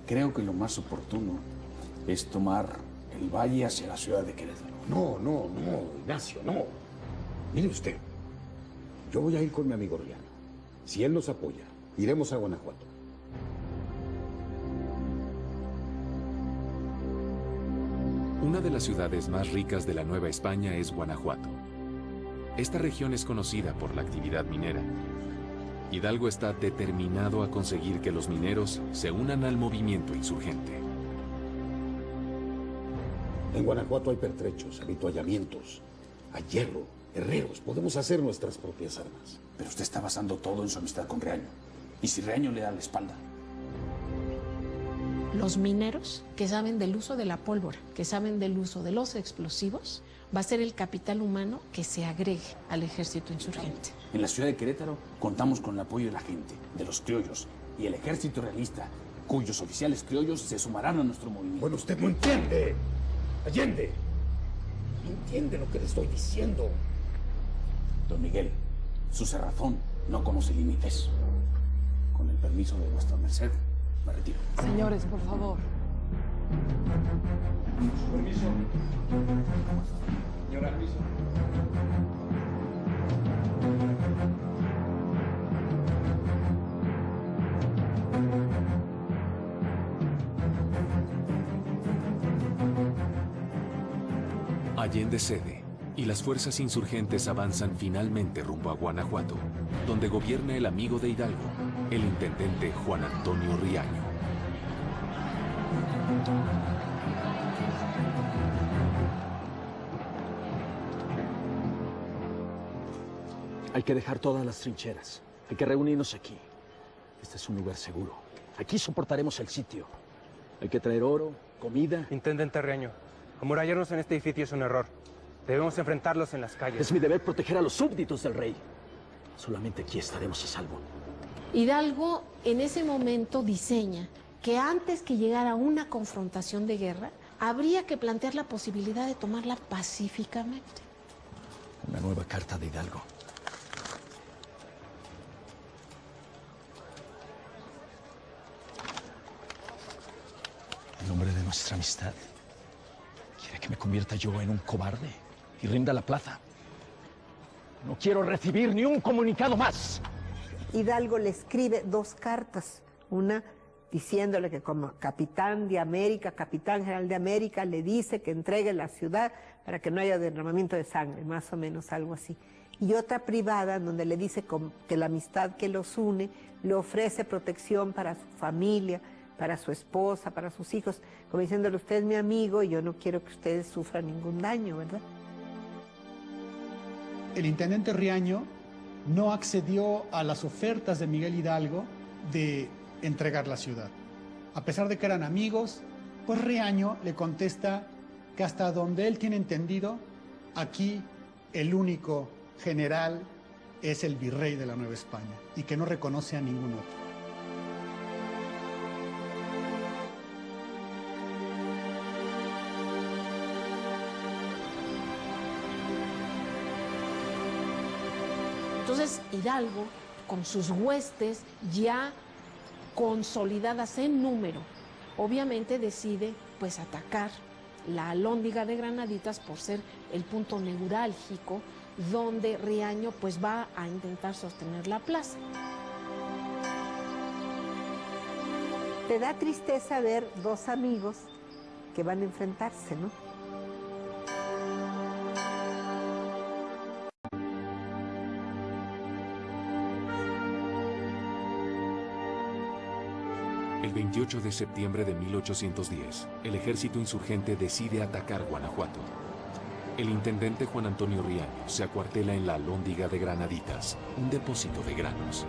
creo que lo más oportuno es tomar el valle hacia la ciudad de Querétaro. No, Ignacio, no. Mire usted, yo voy a ir con mi amigo Riano. Si él nos apoya, iremos a Guanajuato. Una de las ciudades más ricas de la Nueva España es Guanajuato. Esta región es conocida por la actividad minera. Hidalgo está determinado a conseguir que los mineros se unan al movimiento insurgente. En Guanajuato hay pertrechos, avituallamientos, hay hierro, herreros. Podemos hacer nuestras propias armas. Pero usted está basando todo en su amistad con Riaño. ¿Y si Riaño le da la espalda? Los mineros que saben del uso de la pólvora, que saben del uso de los explosivos, va a ser el capital humano que se agregue al ejército insurgente. En la ciudad de Querétaro contamos con el apoyo de la gente, de los criollos y el ejército realista, cuyos oficiales criollos se sumarán a nuestro movimiento. Bueno, usted no entiende. Allende, no entiende lo que le estoy diciendo. Don Miguel, su cerrazón no conoce límites. Con el permiso de vuestra merced, me retiro. Señores, por favor. Permiso. Señora, permiso. Allende cede y las fuerzas insurgentes avanzan finalmente rumbo a Guanajuato, donde gobierna el amigo de Hidalgo, el intendente Juan Antonio Riaño. Hay que dejar todas las trincheras. Hay que reunirnos aquí. Este es un lugar seguro. Aquí soportaremos el sitio. Hay que traer oro, comida. Intendente Riaño, amurallarnos en este edificio es un error. Debemos enfrentarlos en las calles. Es mi deber proteger a los súbditos del rey. Solamente aquí estaremos a salvo. Hidalgo en ese momento diseña que antes que llegara una confrontación de guerra, habría que plantear la posibilidad de tomarla pacíficamente. Una nueva carta de Hidalgo. En nombre de nuestra amistad, ¿quiere que me convierta yo en un cobarde y rinda la plaza? No quiero recibir ni un comunicado más. Hidalgo le escribe 2 cartas, una diciéndole que como capitán de América, capitán general de América, le dice que entregue la ciudad para que no haya derramamiento de sangre, más o menos algo así. Y otra privada donde le dice que la amistad que los une le ofrece protección para su familia, para su esposa, para sus hijos, como diciéndole, usted es mi amigo y yo no quiero que ustedes sufran ningún daño, ¿verdad? El intendente Riaño no accedió a las ofertas de Miguel Hidalgo de entregar la ciudad. A pesar de que eran amigos, pues Riaño le contesta que hasta donde él tiene entendido, aquí el único general es el virrey de la Nueva España y que no reconoce a ningún otro. Entonces Hidalgo, con sus huestes ya consolidadas en número, obviamente decide pues atacar la Alhóndiga de Granaditas por ser el punto neurálgico donde Riaño pues va a intentar sostener la plaza. Te da tristeza ver 2 amigos que van a enfrentarse, ¿no? El 28 de septiembre de 1810, el ejército insurgente decide atacar Guanajuato. El intendente Juan Antonio Riaño se acuartela en la Alhóndiga de Granaditas, un depósito de granos.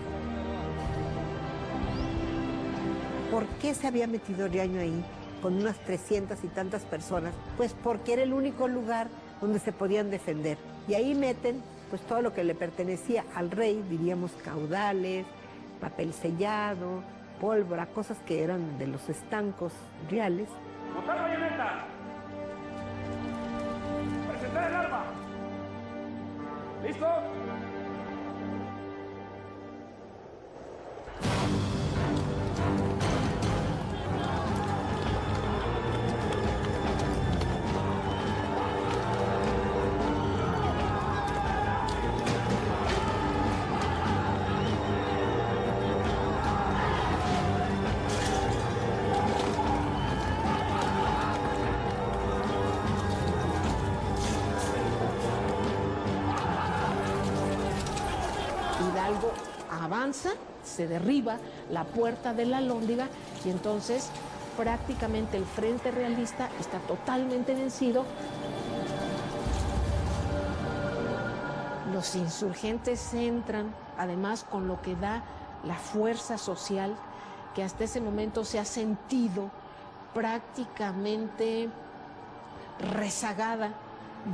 ¿Por qué se había metido Riaño ahí? con unas 300 y tantas personas, pues porque era el único lugar donde se podían defender. Y ahí meten pues todo lo que le pertenecía al rey, diríamos caudales, papel sellado, pólvora, cosas que eran de los estancos reales. ¡Montar bayoneta! ¡Presentar el arma! ¿Listo? Hidalgo avanza, se derriba la puerta de la Alhóndiga y entonces prácticamente el frente realista está totalmente vencido. Los insurgentes entran, además con lo que da la fuerza social que hasta ese momento se ha sentido prácticamente rezagada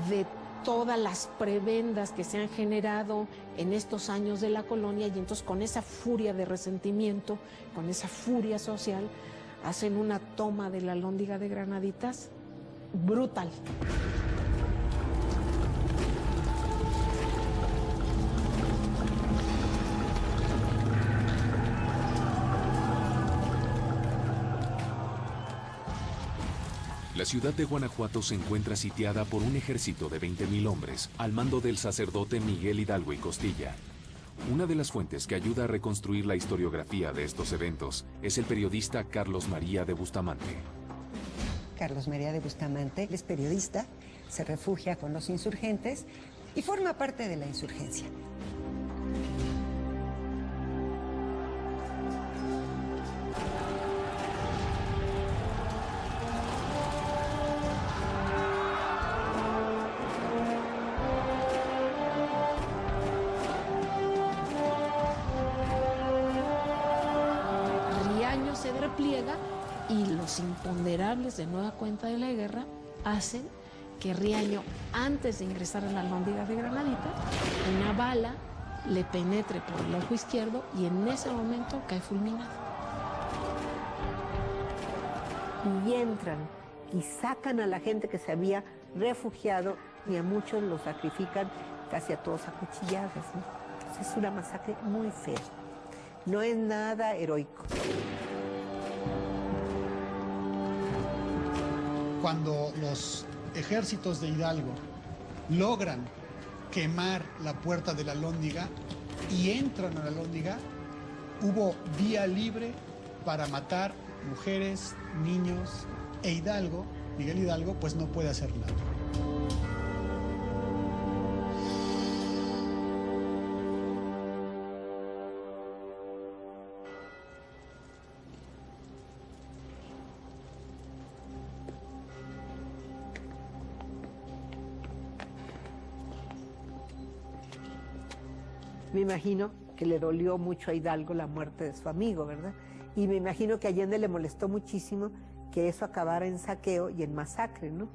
de todas las prebendas que se han generado en estos años de la colonia, y entonces con esa furia de resentimiento, con esa furia social, hacen una toma de la Alhóndiga de Granaditas brutal. La ciudad de Guanajuato se encuentra sitiada por un ejército de 20.000 hombres al mando del sacerdote Miguel Hidalgo y Costilla. Una de las fuentes que ayuda a reconstruir la historiografía de estos eventos es el periodista Carlos María de Bustamante. Carlos María de Bustamante es periodista, se refugia con los insurgentes y forma parte de la insurgencia. Se repliega y los imponderables de nueva cuenta de la guerra hacen que Riaño, antes de ingresar a la Alhóndiga de Granadita, una bala le penetre por el ojo izquierdo y en ese momento cae fulminado. Y entran y sacan a la gente que se había refugiado y a muchos los sacrifican, casi a todos a cuchilladas, ¿no? Es una masacre muy fea, no es nada heroico. Cuando los ejércitos de Hidalgo logran quemar la puerta de la Alhóndiga y entran a la Alhóndiga, hubo vía libre para matar mujeres, niños, e Hidalgo, Miguel Hidalgo, pues no puede hacer nada. Me imagino que le dolió mucho a Hidalgo la muerte de su amigo, ¿verdad? Y me imagino que a Allende le molestó muchísimo que eso acabara en saqueo y en masacre, ¿no?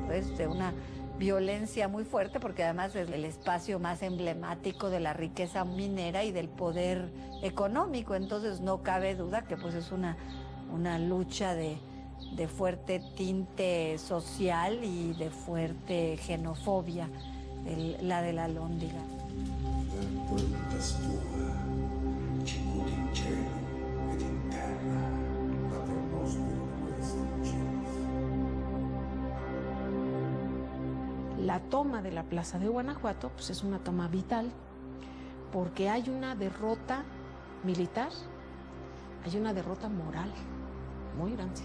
Pues de una violencia muy fuerte, porque además es el espacio más emblemático de la riqueza minera y del poder económico, entonces no cabe duda que pues es una lucha de fuerte tinte social y de fuerte xenofobia, la de la Alhóndiga. La toma de la plaza de Guanajuato pues es una toma vital porque hay una derrota militar, hay una derrota moral muy grande,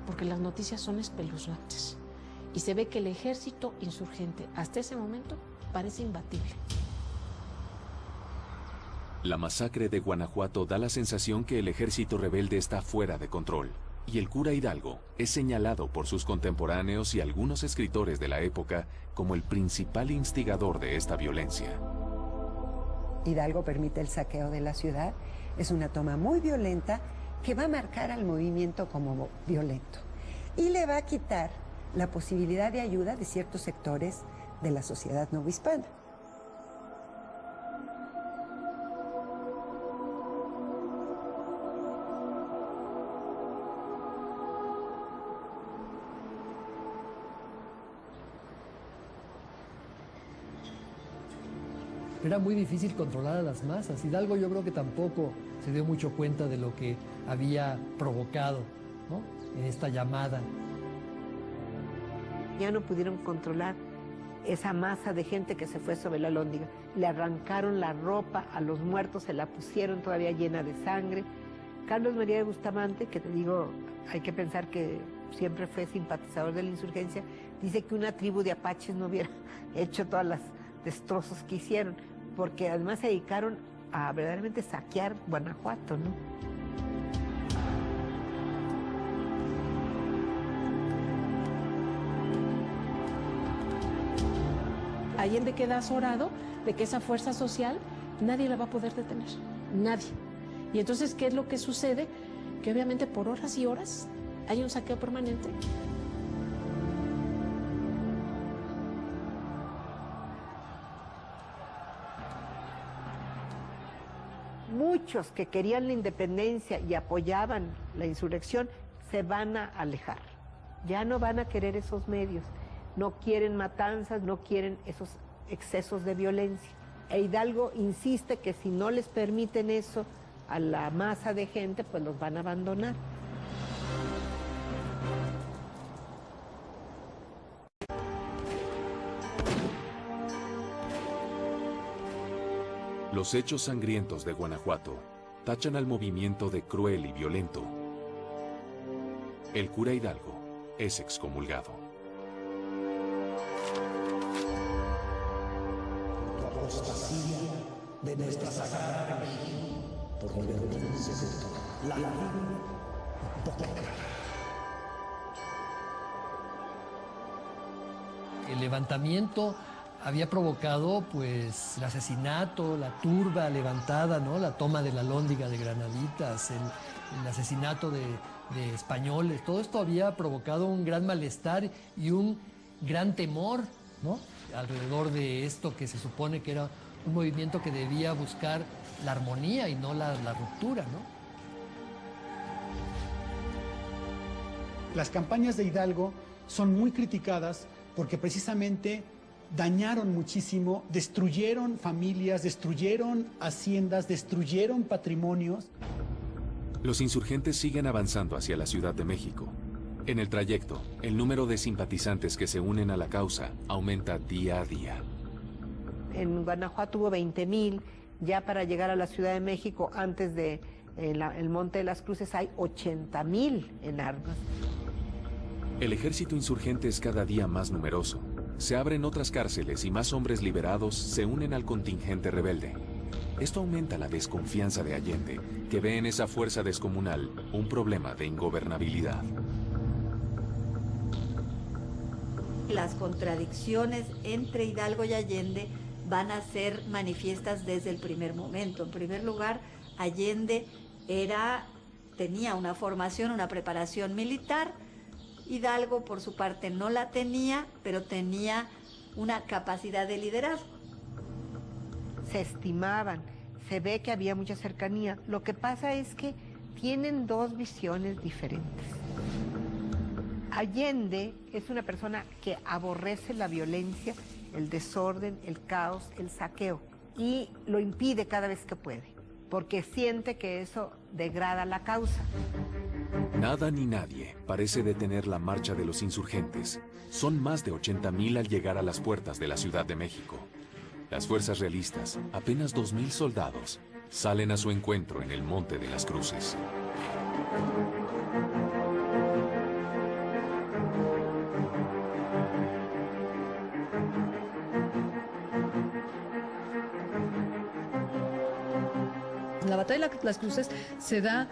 porque las noticias son espeluznantes y se ve que el ejército insurgente hasta ese momento parece imbatible. La masacre de Guanajuato da la sensación que el ejército rebelde está fuera de control. Y el cura Hidalgo es señalado por sus contemporáneos y algunos escritores de la época como el principal instigador de esta violencia. Hidalgo permite el saqueo de la ciudad. Es una toma muy violenta que va a marcar al movimiento como violento y le va a quitar la posibilidad de ayuda de ciertos sectores de la sociedad novohispana. Era muy difícil controlar a las masas. Hidalgo yo creo que tampoco se dio mucho cuenta de lo que había provocado, ¿no?, en esta llamada. Ya no pudieron controlar esa masa de gente que se fue sobre la Alhóndiga. Le arrancaron la ropa a los muertos, se la pusieron todavía llena de sangre. Carlos María de Bustamante, que te digo, hay que pensar que siempre fue simpatizador de la insurgencia, dice que una tribu de apaches no hubiera hecho todas las destrozos que hicieron, porque además se dedicaron a verdaderamente saquear Guanajuato, ¿no? Allende queda azorado de que esa fuerza social nadie la va a poder detener, nadie. Y entonces, ¿qué es lo que sucede? Que obviamente por horas y horas hay un saqueo permanente. Muchos que querían la independencia y apoyaban la insurrección se van a alejar. Ya no van a querer esos medios, no quieren matanzas, no quieren esos excesos de violencia. E Hidalgo insiste que si no les permiten eso a la masa de gente, pues los van a abandonar. Los hechos sangrientos de Guanajuato tachan al movimiento de cruel y violento. El cura Hidalgo es excomulgado. Tu apostasía de nuestra sagrada religión, por libertad y secreto, la hipócrita. El levantamiento había provocado pues el asesinato, la turba levantada, ¿no?, la toma de la Alhóndiga de Granaditas, el asesinato de españoles. Todo esto había provocado un gran malestar y un gran temor, ¿no?, alrededor de esto que se supone que era un movimiento que debía buscar la armonía y no la ruptura, ¿no? Las campañas de Hidalgo son muy criticadas porque precisamente dañaron muchísimo, destruyeron familias, destruyeron haciendas, destruyeron patrimonios. Los insurgentes siguen avanzando hacia la Ciudad de México. En el trayecto, el número de simpatizantes que se unen a la causa aumenta día a día. En Guanajuato hubo 20,000, ya para llegar a la Ciudad de México, antes de el Monte de las Cruces, hay 80,000 en armas. El ejército insurgente es cada día más numeroso. Se abren otras cárceles y más hombres liberados se unen al contingente rebelde. Esto aumenta la desconfianza de Allende, que ve en esa fuerza descomunal un problema de ingobernabilidad. Las contradicciones entre Hidalgo y Allende van a ser manifiestas desde el primer momento. En primer lugar, Allende tenía una formación, una preparación militar. Hidalgo, por su parte, no la tenía, pero tenía una capacidad de liderazgo. Se estimaban, se ve que había mucha cercanía. Lo que pasa es que tienen dos visiones diferentes. Allende es una persona que aborrece la violencia, el desorden, el caos, el saqueo, y lo impide cada vez que puede, porque siente que eso degrada la causa. Nada ni nadie parece detener la marcha de los insurgentes. Son más de 80,000 al llegar a las puertas de la Ciudad de México. Las fuerzas realistas, apenas 2,000 soldados, salen a su encuentro en el Monte de las Cruces. La batalla de las Cruces se da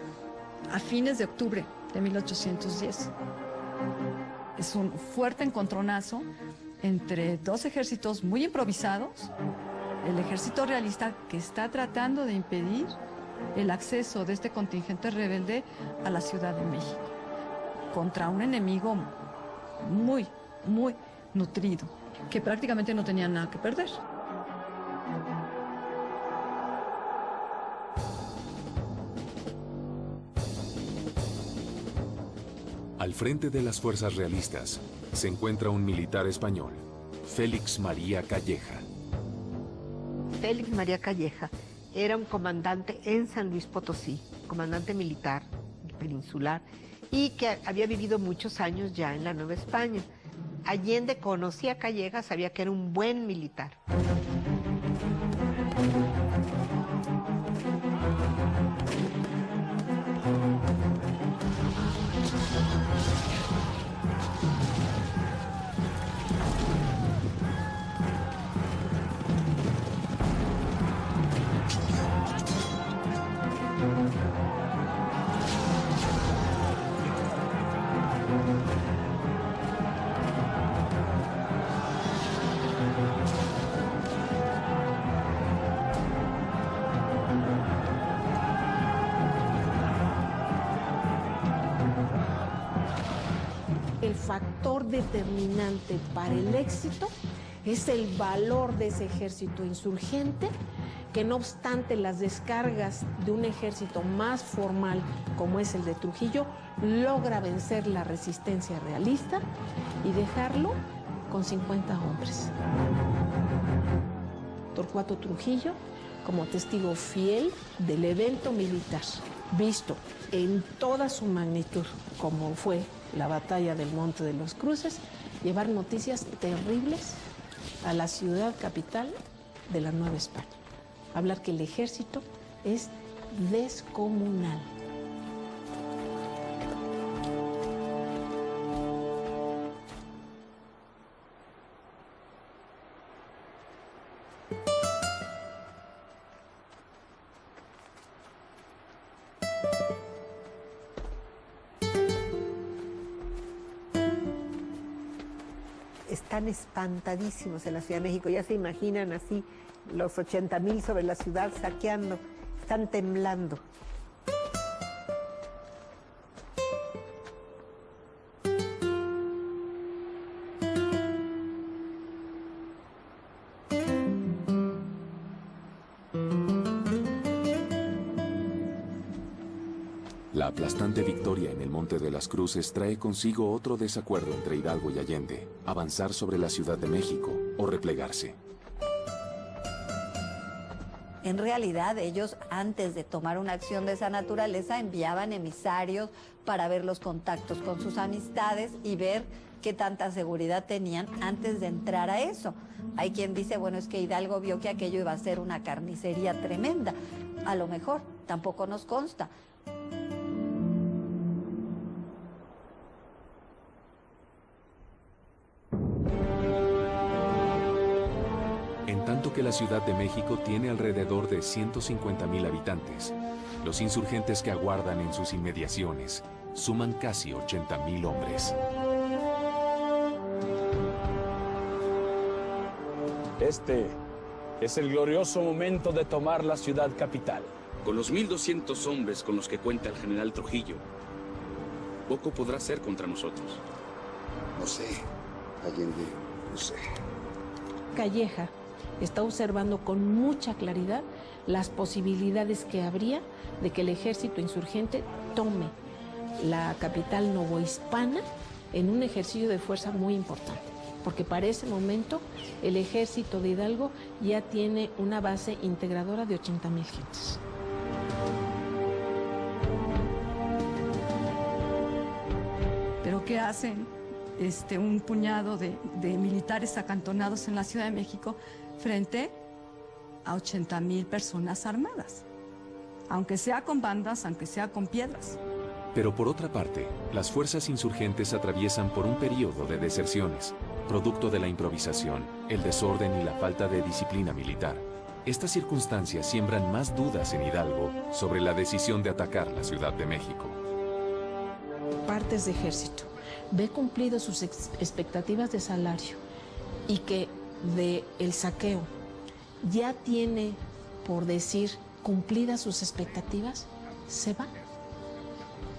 a fines de octubre. de 1810. Es un fuerte encontronazo entre dos ejércitos muy improvisados, el ejército realista que está tratando de impedir el acceso de este contingente rebelde a la Ciudad de México, contra un enemigo muy, muy nutrido, que prácticamente no tenía nada que perder. Al frente de las fuerzas realistas se encuentra un militar español, Félix María Calleja. Félix María Calleja era un comandante en San Luis Potosí, comandante militar peninsular, y que había vivido muchos años ya en la Nueva España. Allende conocía a Calleja, sabía que era un buen militar. El factor determinante para el éxito es el valor de ese ejército insurgente, que no obstante las descargas de un ejército más formal como es el de Trujillo, logra vencer la resistencia realista y dejarlo con 50 hombres. Torcuato Trujillo como testigo fiel del evento militar, visto en toda su magnitud, como fue la batalla del Monte de los Cruces, llevar noticias terribles a la ciudad capital de la Nueva España. Hablar que el ejército es descomunal. Están espantadísimos en la Ciudad de México, ya se imaginan así los 80,000 sobre la ciudad saqueando, están temblando. La aplastante victoria en el Monte de las Cruces trae consigo otro desacuerdo entre Hidalgo y Allende: avanzar sobre la Ciudad de México o replegarse. En realidad, ellos, antes de tomar una acción de esa naturaleza, enviaban emisarios para ver los contactos con sus amistades y ver qué tanta seguridad tenían antes de entrar a eso. Hay quien dice, bueno, es que Hidalgo vio que aquello iba a ser una carnicería tremenda. A lo mejor, tampoco nos consta. En tanto que la Ciudad de México tiene alrededor de 150,000 habitantes, los insurgentes que aguardan en sus inmediaciones suman casi 80,000 hombres. Este es el glorioso momento de tomar la ciudad capital. Con los 1,200 hombres con los que cuenta el general Trujillo, poco podrá hacer contra nosotros. No sé, Allende, no sé. Calleja está observando con mucha claridad las posibilidades que habría de que el ejército insurgente tome la capital novohispana en un ejercicio de fuerza muy importante, porque para ese momento el ejército de Hidalgo ya tiene una base integradora de 80,000 gentes. ¿Pero qué hacen un puñado de militares acantonados en la Ciudad de México frente a 80,000 personas armadas? Aunque sea con bandas, aunque sea con piedras. Pero por otra parte, las fuerzas insurgentes atraviesan por un periodo de deserciones, producto de la improvisación, el desorden y la falta de disciplina militar. Estas circunstancias siembran más dudas en Hidalgo sobre la decisión de atacar la Ciudad de México. partes de ejército, ve cumplido sus expectativas de salario y que del saqueo ya tiene, por decir, cumplidas sus expectativas, se va.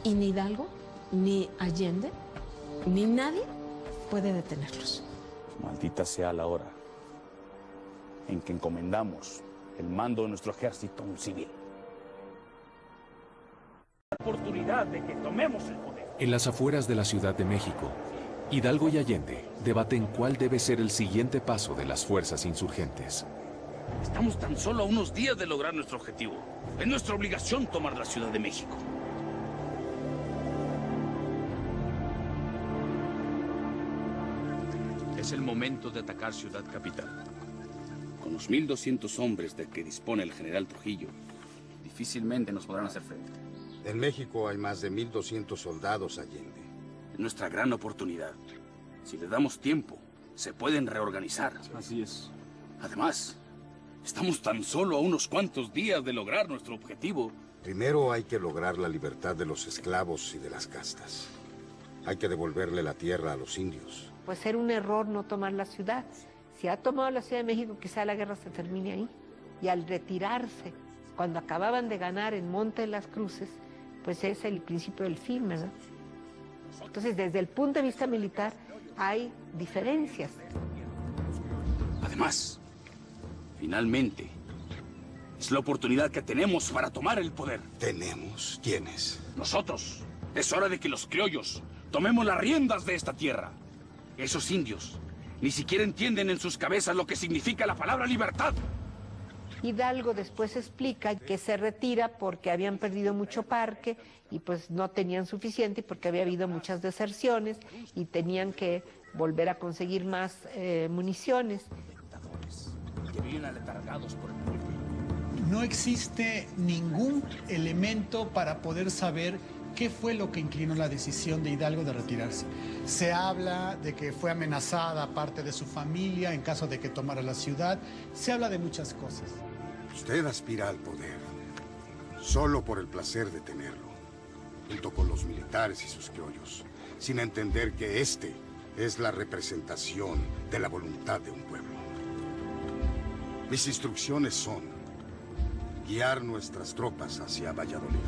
Y ni Hidalgo, ni Allende, ni nadie puede detenerlos. Maldita sea la hora en que encomendamos el mando de nuestro ejército a un civil. La oportunidad de que tomemos el poder. En las afueras de la Ciudad de México, Hidalgo y Allende debaten cuál debe ser el siguiente paso de las fuerzas insurgentes. Estamos tan solo a unos días de lograr nuestro objetivo. Es nuestra obligación tomar la Ciudad de México. Es el momento de atacar Ciudad Capital. Con los 1,200 hombres de que dispone el general Trujillo, difícilmente nos podrán hacer frente. En México hay más de 1,200 soldados, Allende. Es nuestra gran oportunidad. Si le damos tiempo, se pueden reorganizar. Así es. Además, estamos tan solo a unos cuantos días de lograr nuestro objetivo. Primero hay que lograr la libertad de los esclavos y de las castas. Hay que devolverle la tierra a los indios. Pues era un error no tomar la ciudad. Si ha tomado la Ciudad de México, quizá la guerra se termine ahí. Y al retirarse, cuando acababan de ganar en Monte de las Cruces, pues es el principio del fin, ¿verdad? Entonces, desde el punto de vista militar, hay diferencias. Además, finalmente, es la oportunidad que tenemos para tomar el poder. ¿Tenemos? ¿Quiénes? Nosotros. Es hora de que los criollos tomemos las riendas de esta tierra. Esos indios ni siquiera entienden en sus cabezas lo que significa la palabra libertad. Hidalgo después explica que se retira porque habían perdido mucho parque y pues no tenían suficiente, porque había habido muchas deserciones y tenían que volver a conseguir más municiones. Que viven aletargados por el pueblo. No existe ningún elemento para poder saber qué fue lo que inclinó la decisión de Hidalgo de retirarse. Se habla de que fue amenazada parte de su familia en caso de que tomara la ciudad. Se habla de muchas cosas. Usted aspira al poder solo por el placer de tenerlo, junto con los militares y sus criollos, sin entender que este es la representación de la voluntad de un pueblo. Mis instrucciones son guiar nuestras tropas hacia Valladolid.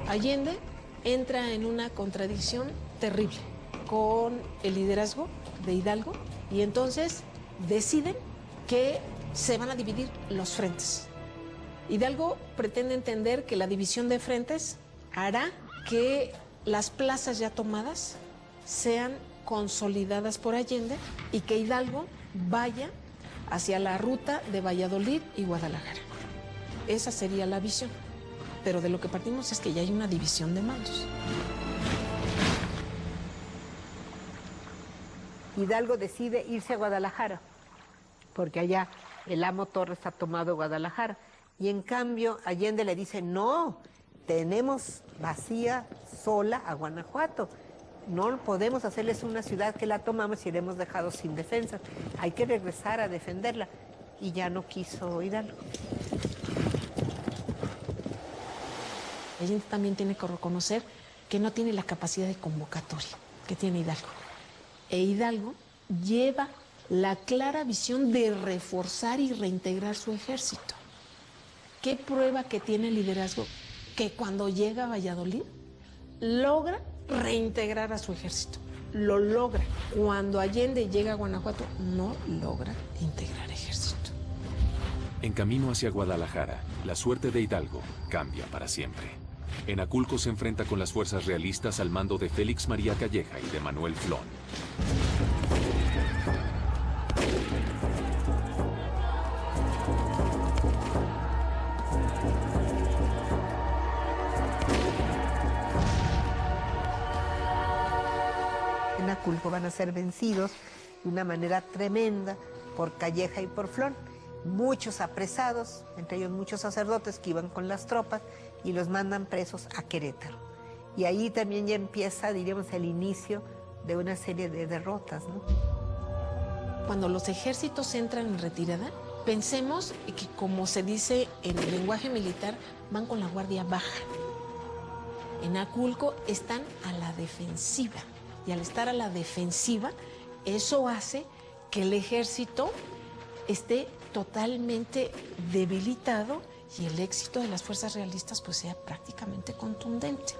Allende entra en una contradicción terrible con el liderazgo de Hidalgo y entonces deciden que se van a dividir los frentes. Hidalgo pretende entender que la división de frentes hará que las plazas ya tomadas sean consolidadas por Allende y que Hidalgo vaya hacia la ruta de Valladolid y Guadalajara. Esa sería la visión. Pero de lo que partimos es que ya hay una división de mandos. Hidalgo decide irse a Guadalajara, porque allá el amo Torres ha tomado Guadalajara. Y en cambio Allende le dice, no, tenemos vacía, sola a Guanajuato. No podemos hacerles una ciudad que la tomamos y la hemos dejado sin defensa. Hay que regresar a defenderla. Y ya no quiso Hidalgo. Allende también tiene que reconocer que no tiene la capacidad de convocatoria que tiene Hidalgo. E Hidalgo lleva la clara visión de reforzar y reintegrar su ejército. ¿Qué prueba que tiene el liderazgo? Que cuando llega a Valladolid, logra reintegrar a su ejército. Lo logra. Cuando Allende llega a Guanajuato, no logra integrar ejército. En camino hacia Guadalajara, la suerte de Hidalgo cambia para siempre. En Aculco se enfrenta con las fuerzas realistas al mando de Félix María Calleja y de Manuel Flón. En Aculco van a ser vencidos de una manera tremenda por Calleja y por Flón. Muchos apresados, entre ellos muchos sacerdotes que iban con las tropas, y los mandan presos a Querétaro. Y ahí también ya empieza, diríamos, el inicio de una serie de derrotas, ¿no? Cuando los ejércitos entran en retirada, pensemos que, como se dice en el lenguaje militar, van con la guardia baja. En Aculco están a la defensiva, y al estar a la defensiva, eso hace que el ejército esté totalmente debilitado y el éxito de las fuerzas realistas pues sea prácticamente contundente.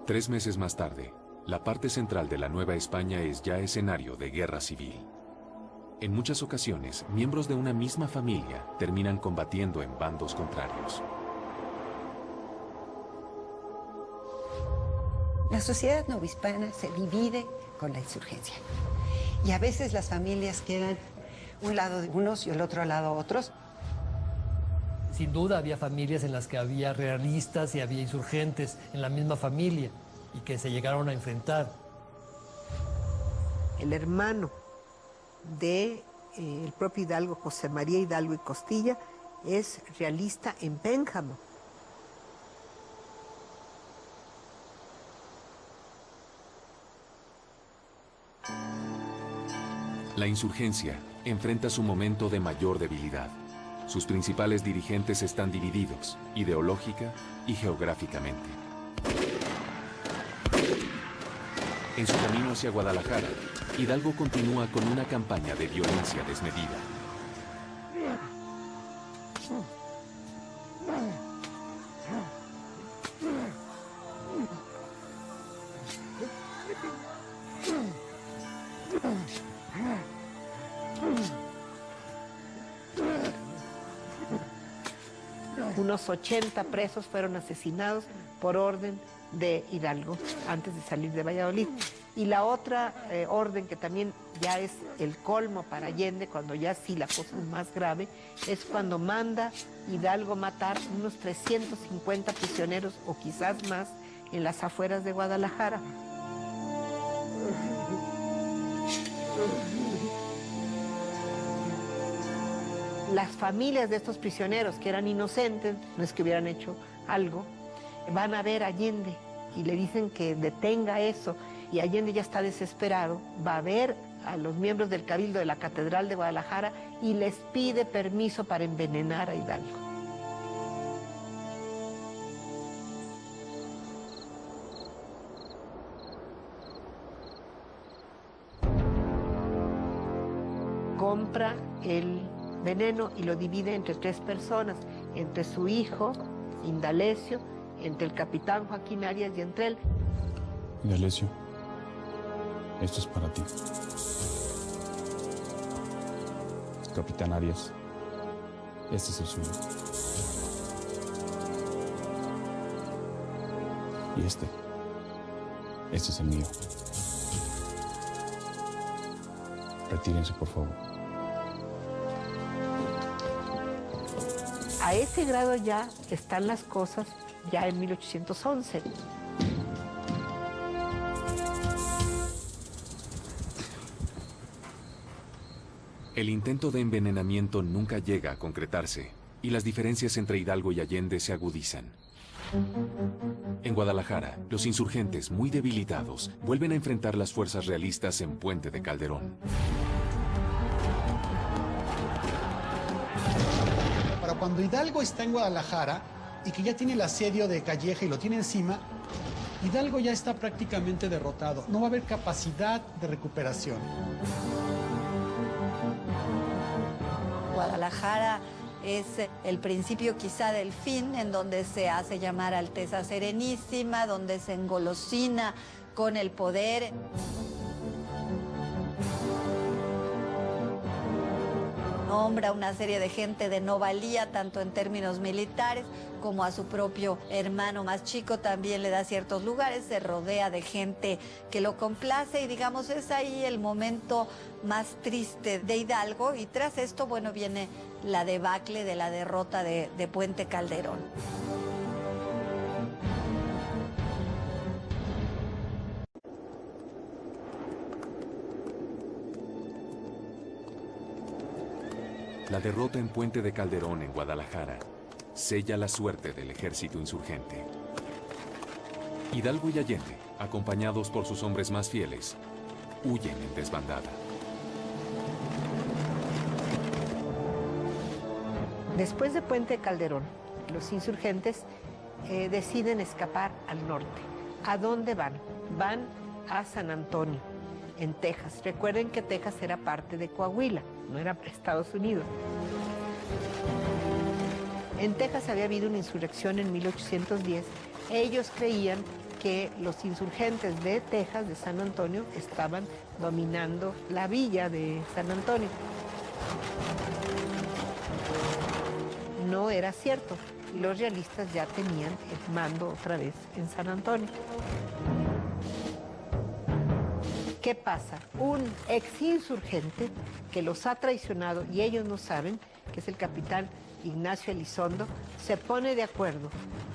Tres meses más tarde, la parte central de la Nueva España es ya escenario de guerra civil. En muchas ocasiones, miembros de una misma familia terminan combatiendo en bandos contrarios. La sociedad novohispana se divide con la insurgencia. Y a veces las familias quedan un lado de unos y el otro lado otros. Sin duda había familias en las que había realistas y había insurgentes en la misma familia y que se llegaron a enfrentar. El hermano del propio Hidalgo, José María Hidalgo y Costilla, es realista en Pénjamo. La insurgencia enfrenta su momento de mayor debilidad. Sus principales dirigentes están divididos, ideológica y geográficamente. En su camino hacia Guadalajara, Hidalgo continúa con una campaña de violencia desmedida. Unos 80 presos fueron asesinados por orden de Hidalgo antes de salir de Valladolid. Y la otra orden, que también ya es el colmo para Allende, cuando ya sí la cosa es más grave, es cuando manda Hidalgo matar unos 350 prisioneros o quizás más en las afueras de Guadalajara. Las familias de estos prisioneros, que eran inocentes, no es que hubieran hecho algo, van a ver a Allende y le dicen que detenga eso, y Allende ya está desesperado, va a ver a los miembros del Cabildo de la Catedral de Guadalajara y les pide permiso para envenenar a Hidalgo. Compra el veneno y lo divide entre 3 personas, entre su hijo, Indalecio, entre el capitán Joaquín Arias y entre él. Indalecio, esto es para ti. Capitán Arias, este es el suyo. Y este es el mío. Retírense, por favor. A ese grado ya están las cosas ya en 1811. El intento de envenenamiento nunca llega a concretarse y las diferencias entre Hidalgo y Allende se agudizan. En Guadalajara, los insurgentes, muy debilitados, vuelven a enfrentar las fuerzas realistas en Puente de Calderón. Para cuando Hidalgo está en Guadalajara y que ya tiene el asedio de Calleja y lo tiene encima, Hidalgo ya está prácticamente derrotado. No va a haber capacidad de recuperación. Guadalajara es el principio quizá del fin, en donde se hace llamar Alteza Serenísima, donde se engolosina con el poder. Nombra una serie de gente de no valía, tanto en términos militares como a su propio hermano más chico también le da ciertos lugares, se rodea de gente que lo complace y digamos es ahí el momento más triste de Hidalgo, y tras esto, bueno, viene la debacle de la derrota de Puente Calderón. La derrota en Puente de Calderón, en Guadalajara, sella la suerte del ejército insurgente. Hidalgo y Allende, acompañados por sus hombres más fieles, huyen en desbandada. Después de Puente de Calderón, los insurgentes deciden escapar al norte. ¿A dónde van? Van a San Antonio, en Texas. Recuerden que Texas era parte de Coahuila, no era Estados Unidos. En Texas había habido una insurrección en 1810. Ellos creían que los insurgentes de Texas, de San Antonio, estaban dominando la villa de San Antonio. No era cierto. Los realistas ya tenían el mando otra vez en San Antonio. ¿Qué pasa? Un ex insurgente que los ha traicionado y ellos no saben, que es el capitán Ignacio Elizondo, se pone de acuerdo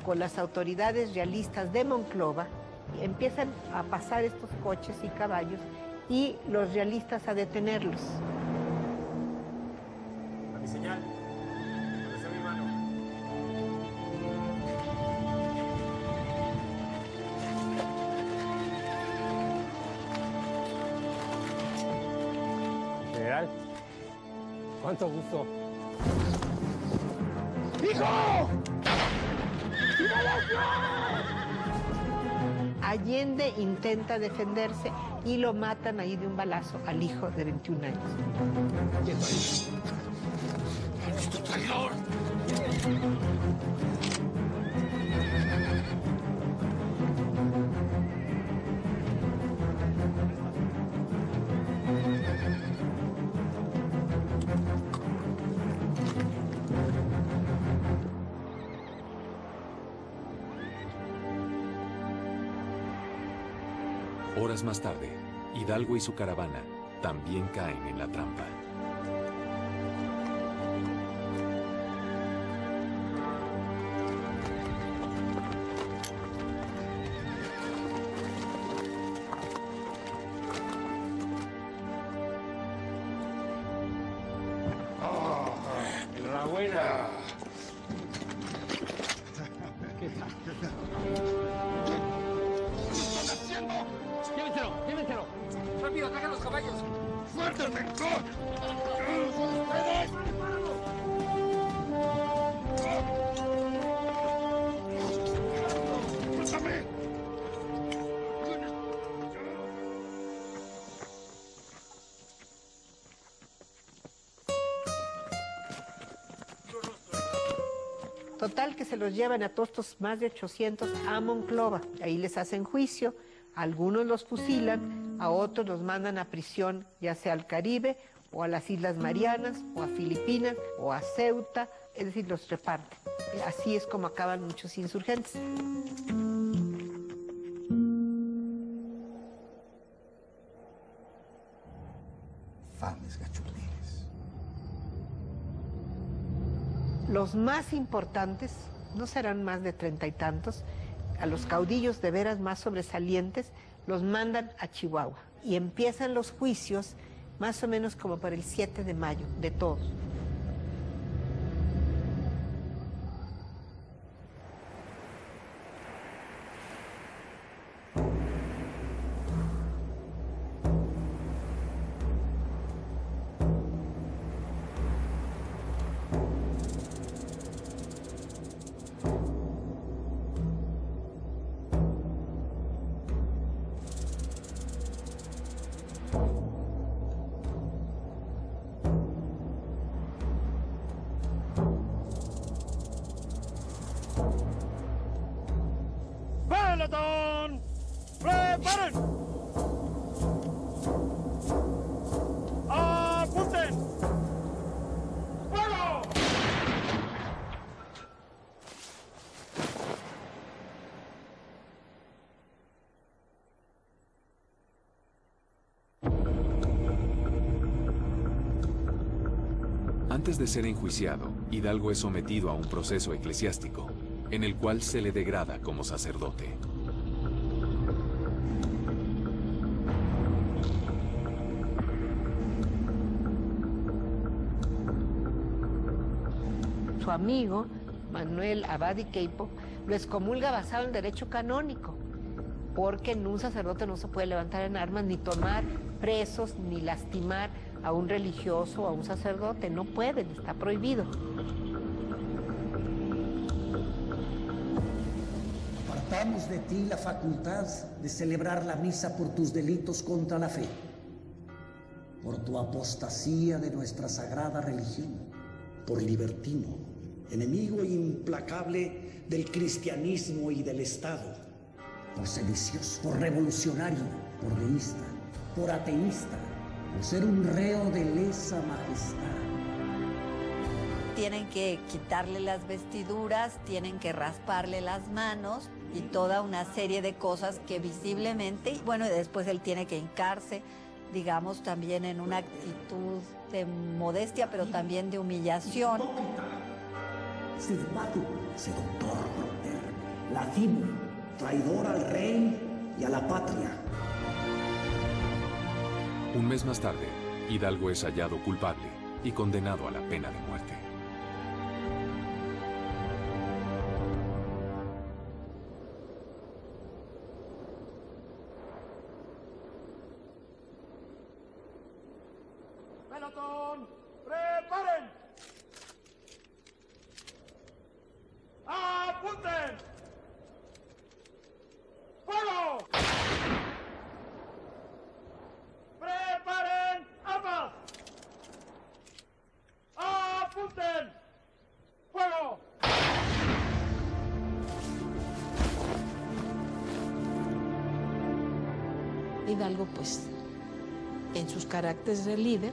con las autoridades realistas de Monclova, y empiezan a pasar estos coches y caballos y los realistas a detenerlos. A mi señal. ¿Dónde está mi mano? General, cuánto gusto. ¡Hijo! Allende intenta defenderse y lo matan ahí de un balazo al hijo de 21 años. ¡Maldito traidor! Horas más tarde, Hidalgo y su caravana también caen en la trampa. Enhorabuena. ¡Llévenselo! ¡Rápido, atacan los caballos! ¡Fuerte el rencor! ¡Son ustedes! ¡Suéltame! Total que se los llevan a todos estos más de 800 a Monclova. Ahí les hacen juicio, algunos los fusilan, a otros los mandan a prisión, ya sea al Caribe, o a las Islas Marianas, o a Filipinas, o a Ceuta, es decir, los reparten. Así es como acaban muchos insurgentes. Fames gachupines. Los más importantes, no serán más de 30 y tantos, a los caudillos de veras más sobresalientes, los mandan a Chihuahua. Y empiezan los juicios más o menos como para el 7 de mayo, de todos. ¡Peloton! ¡Preparen! ¡Apunten! ¡Fuego! Antes de ser enjuiciado, Hidalgo es sometido a un proceso eclesiástico, en el cual se le degrada como sacerdote. su amigo, Manuel Abad y Queipo, lo excomulga basado en derecho canónico, porque en un sacerdote no se puede levantar en armas, ni tomar presos, ni lastimar a un religioso o a un sacerdote. No pueden, está prohibido. Apartamos de ti la facultad de celebrar la misa por tus delitos contra la fe, por tu apostasía de nuestra sagrada religión, por libertino, enemigo implacable del cristianismo y del Estado, por sedicioso, por revolucionario, por deísta, por ateísta, por ser un reo de lesa majestad. Tienen que quitarle las vestiduras, tienen que rasparle las manos y toda una serie de cosas que visiblemente, y bueno, y después él tiene que hincarse, digamos, también en una actitud de modestia, pero también de humillación. Sirvatu, seductor, lascivo, traidor al rey y a la patria. Un mes más tarde, Hidalgo es hallado culpable y condenado a la pena de muerte. ¡Pelotón! ¡Preparen! ¡Apunten! ¡Fuego! ¡Preparen armas! ¡Apunten! ¡Fuego! Hidalgo, pues, en sus caracteres de líder,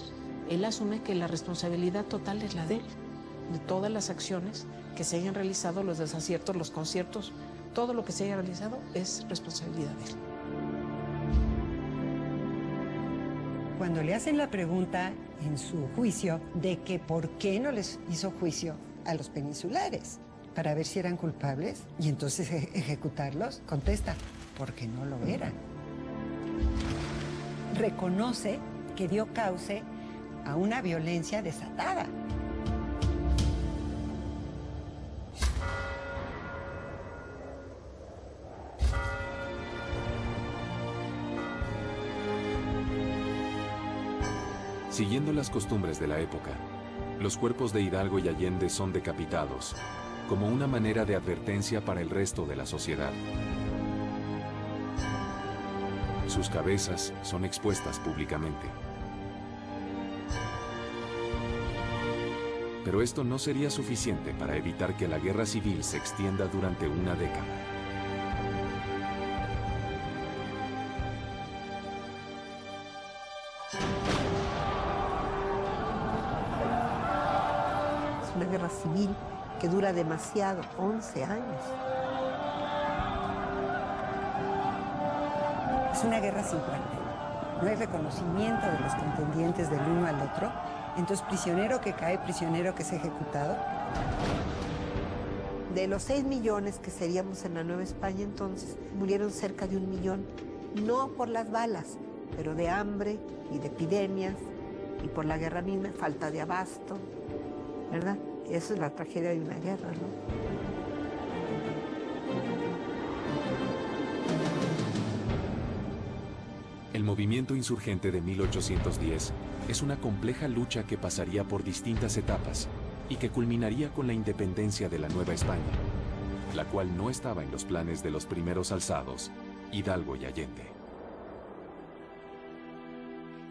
él asume que la responsabilidad total es la de él, de todas las acciones que se hayan realizado, los desaciertos, los conciertos, todo lo que se haya realizado es responsabilidad de él. Cuando le hacen la pregunta en su juicio de que por qué no les hizo juicio a los peninsulares para ver si eran culpables y entonces ejecutarlos, contesta, porque no lo eran. Reconoce que dio cauce a una violencia desatada. Siguiendo las costumbres de la época, los cuerpos de Hidalgo y Allende son decapitados, como una manera de advertencia para el resto de la sociedad. Sus cabezas son expuestas públicamente. Pero esto no sería suficiente para evitar que la guerra civil se extienda durante una década. Es una guerra civil que dura demasiado, 11 años. Es una guerra sin cuartel. No hay reconocimiento de los contendientes del uno al otro. Entonces, prisionero que cae, prisionero que es ejecutado. De los 6 millones que seríamos en la Nueva España entonces, murieron cerca de 1 millón, no por las balas, pero de hambre y de epidemias, y por la guerra misma, falta de abasto, ¿verdad? Y eso es la tragedia de una guerra, ¿no? El movimiento insurgente de 1810 es una compleja lucha que pasaría por distintas etapas y que culminaría con la independencia de la Nueva España, la cual no estaba en los planes de los primeros alzados, Hidalgo y Allende.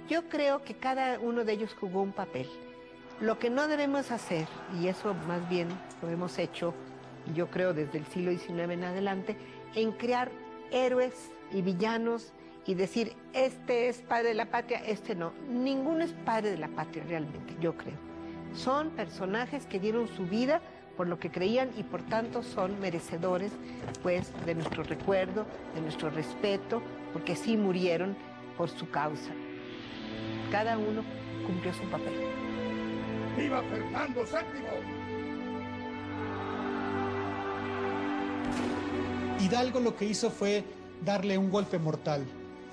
Yo creo que cada uno de ellos jugó un papel. Lo que no debemos hacer, y eso más bien lo hemos hecho, yo creo desde el siglo XIX en adelante, en crear héroes y villanos y decir, este es padre de la patria, este no. Ninguno es padre de la patria realmente, yo creo. Son personajes que dieron su vida por lo que creían y por tanto son merecedores, pues, de nuestro recuerdo, de nuestro respeto, porque sí murieron por su causa. Cada uno cumplió su papel. ¡Viva Fernando VII! Hidalgo lo que hizo fue darle un golpe mortal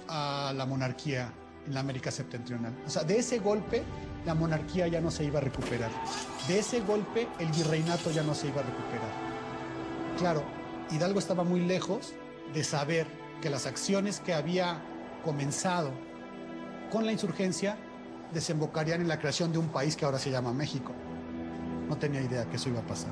a la monarquía en la América septentrional. O sea, de ese golpe la monarquía ya no se iba a recuperar. De ese golpe, el virreinato ya no se iba a recuperar. Claro, Hidalgo estaba muy lejos de saber que las acciones que había comenzado con la insurgencia desembocarían en la creación de un país que ahora se llama México. No tenía idea que eso iba a pasar.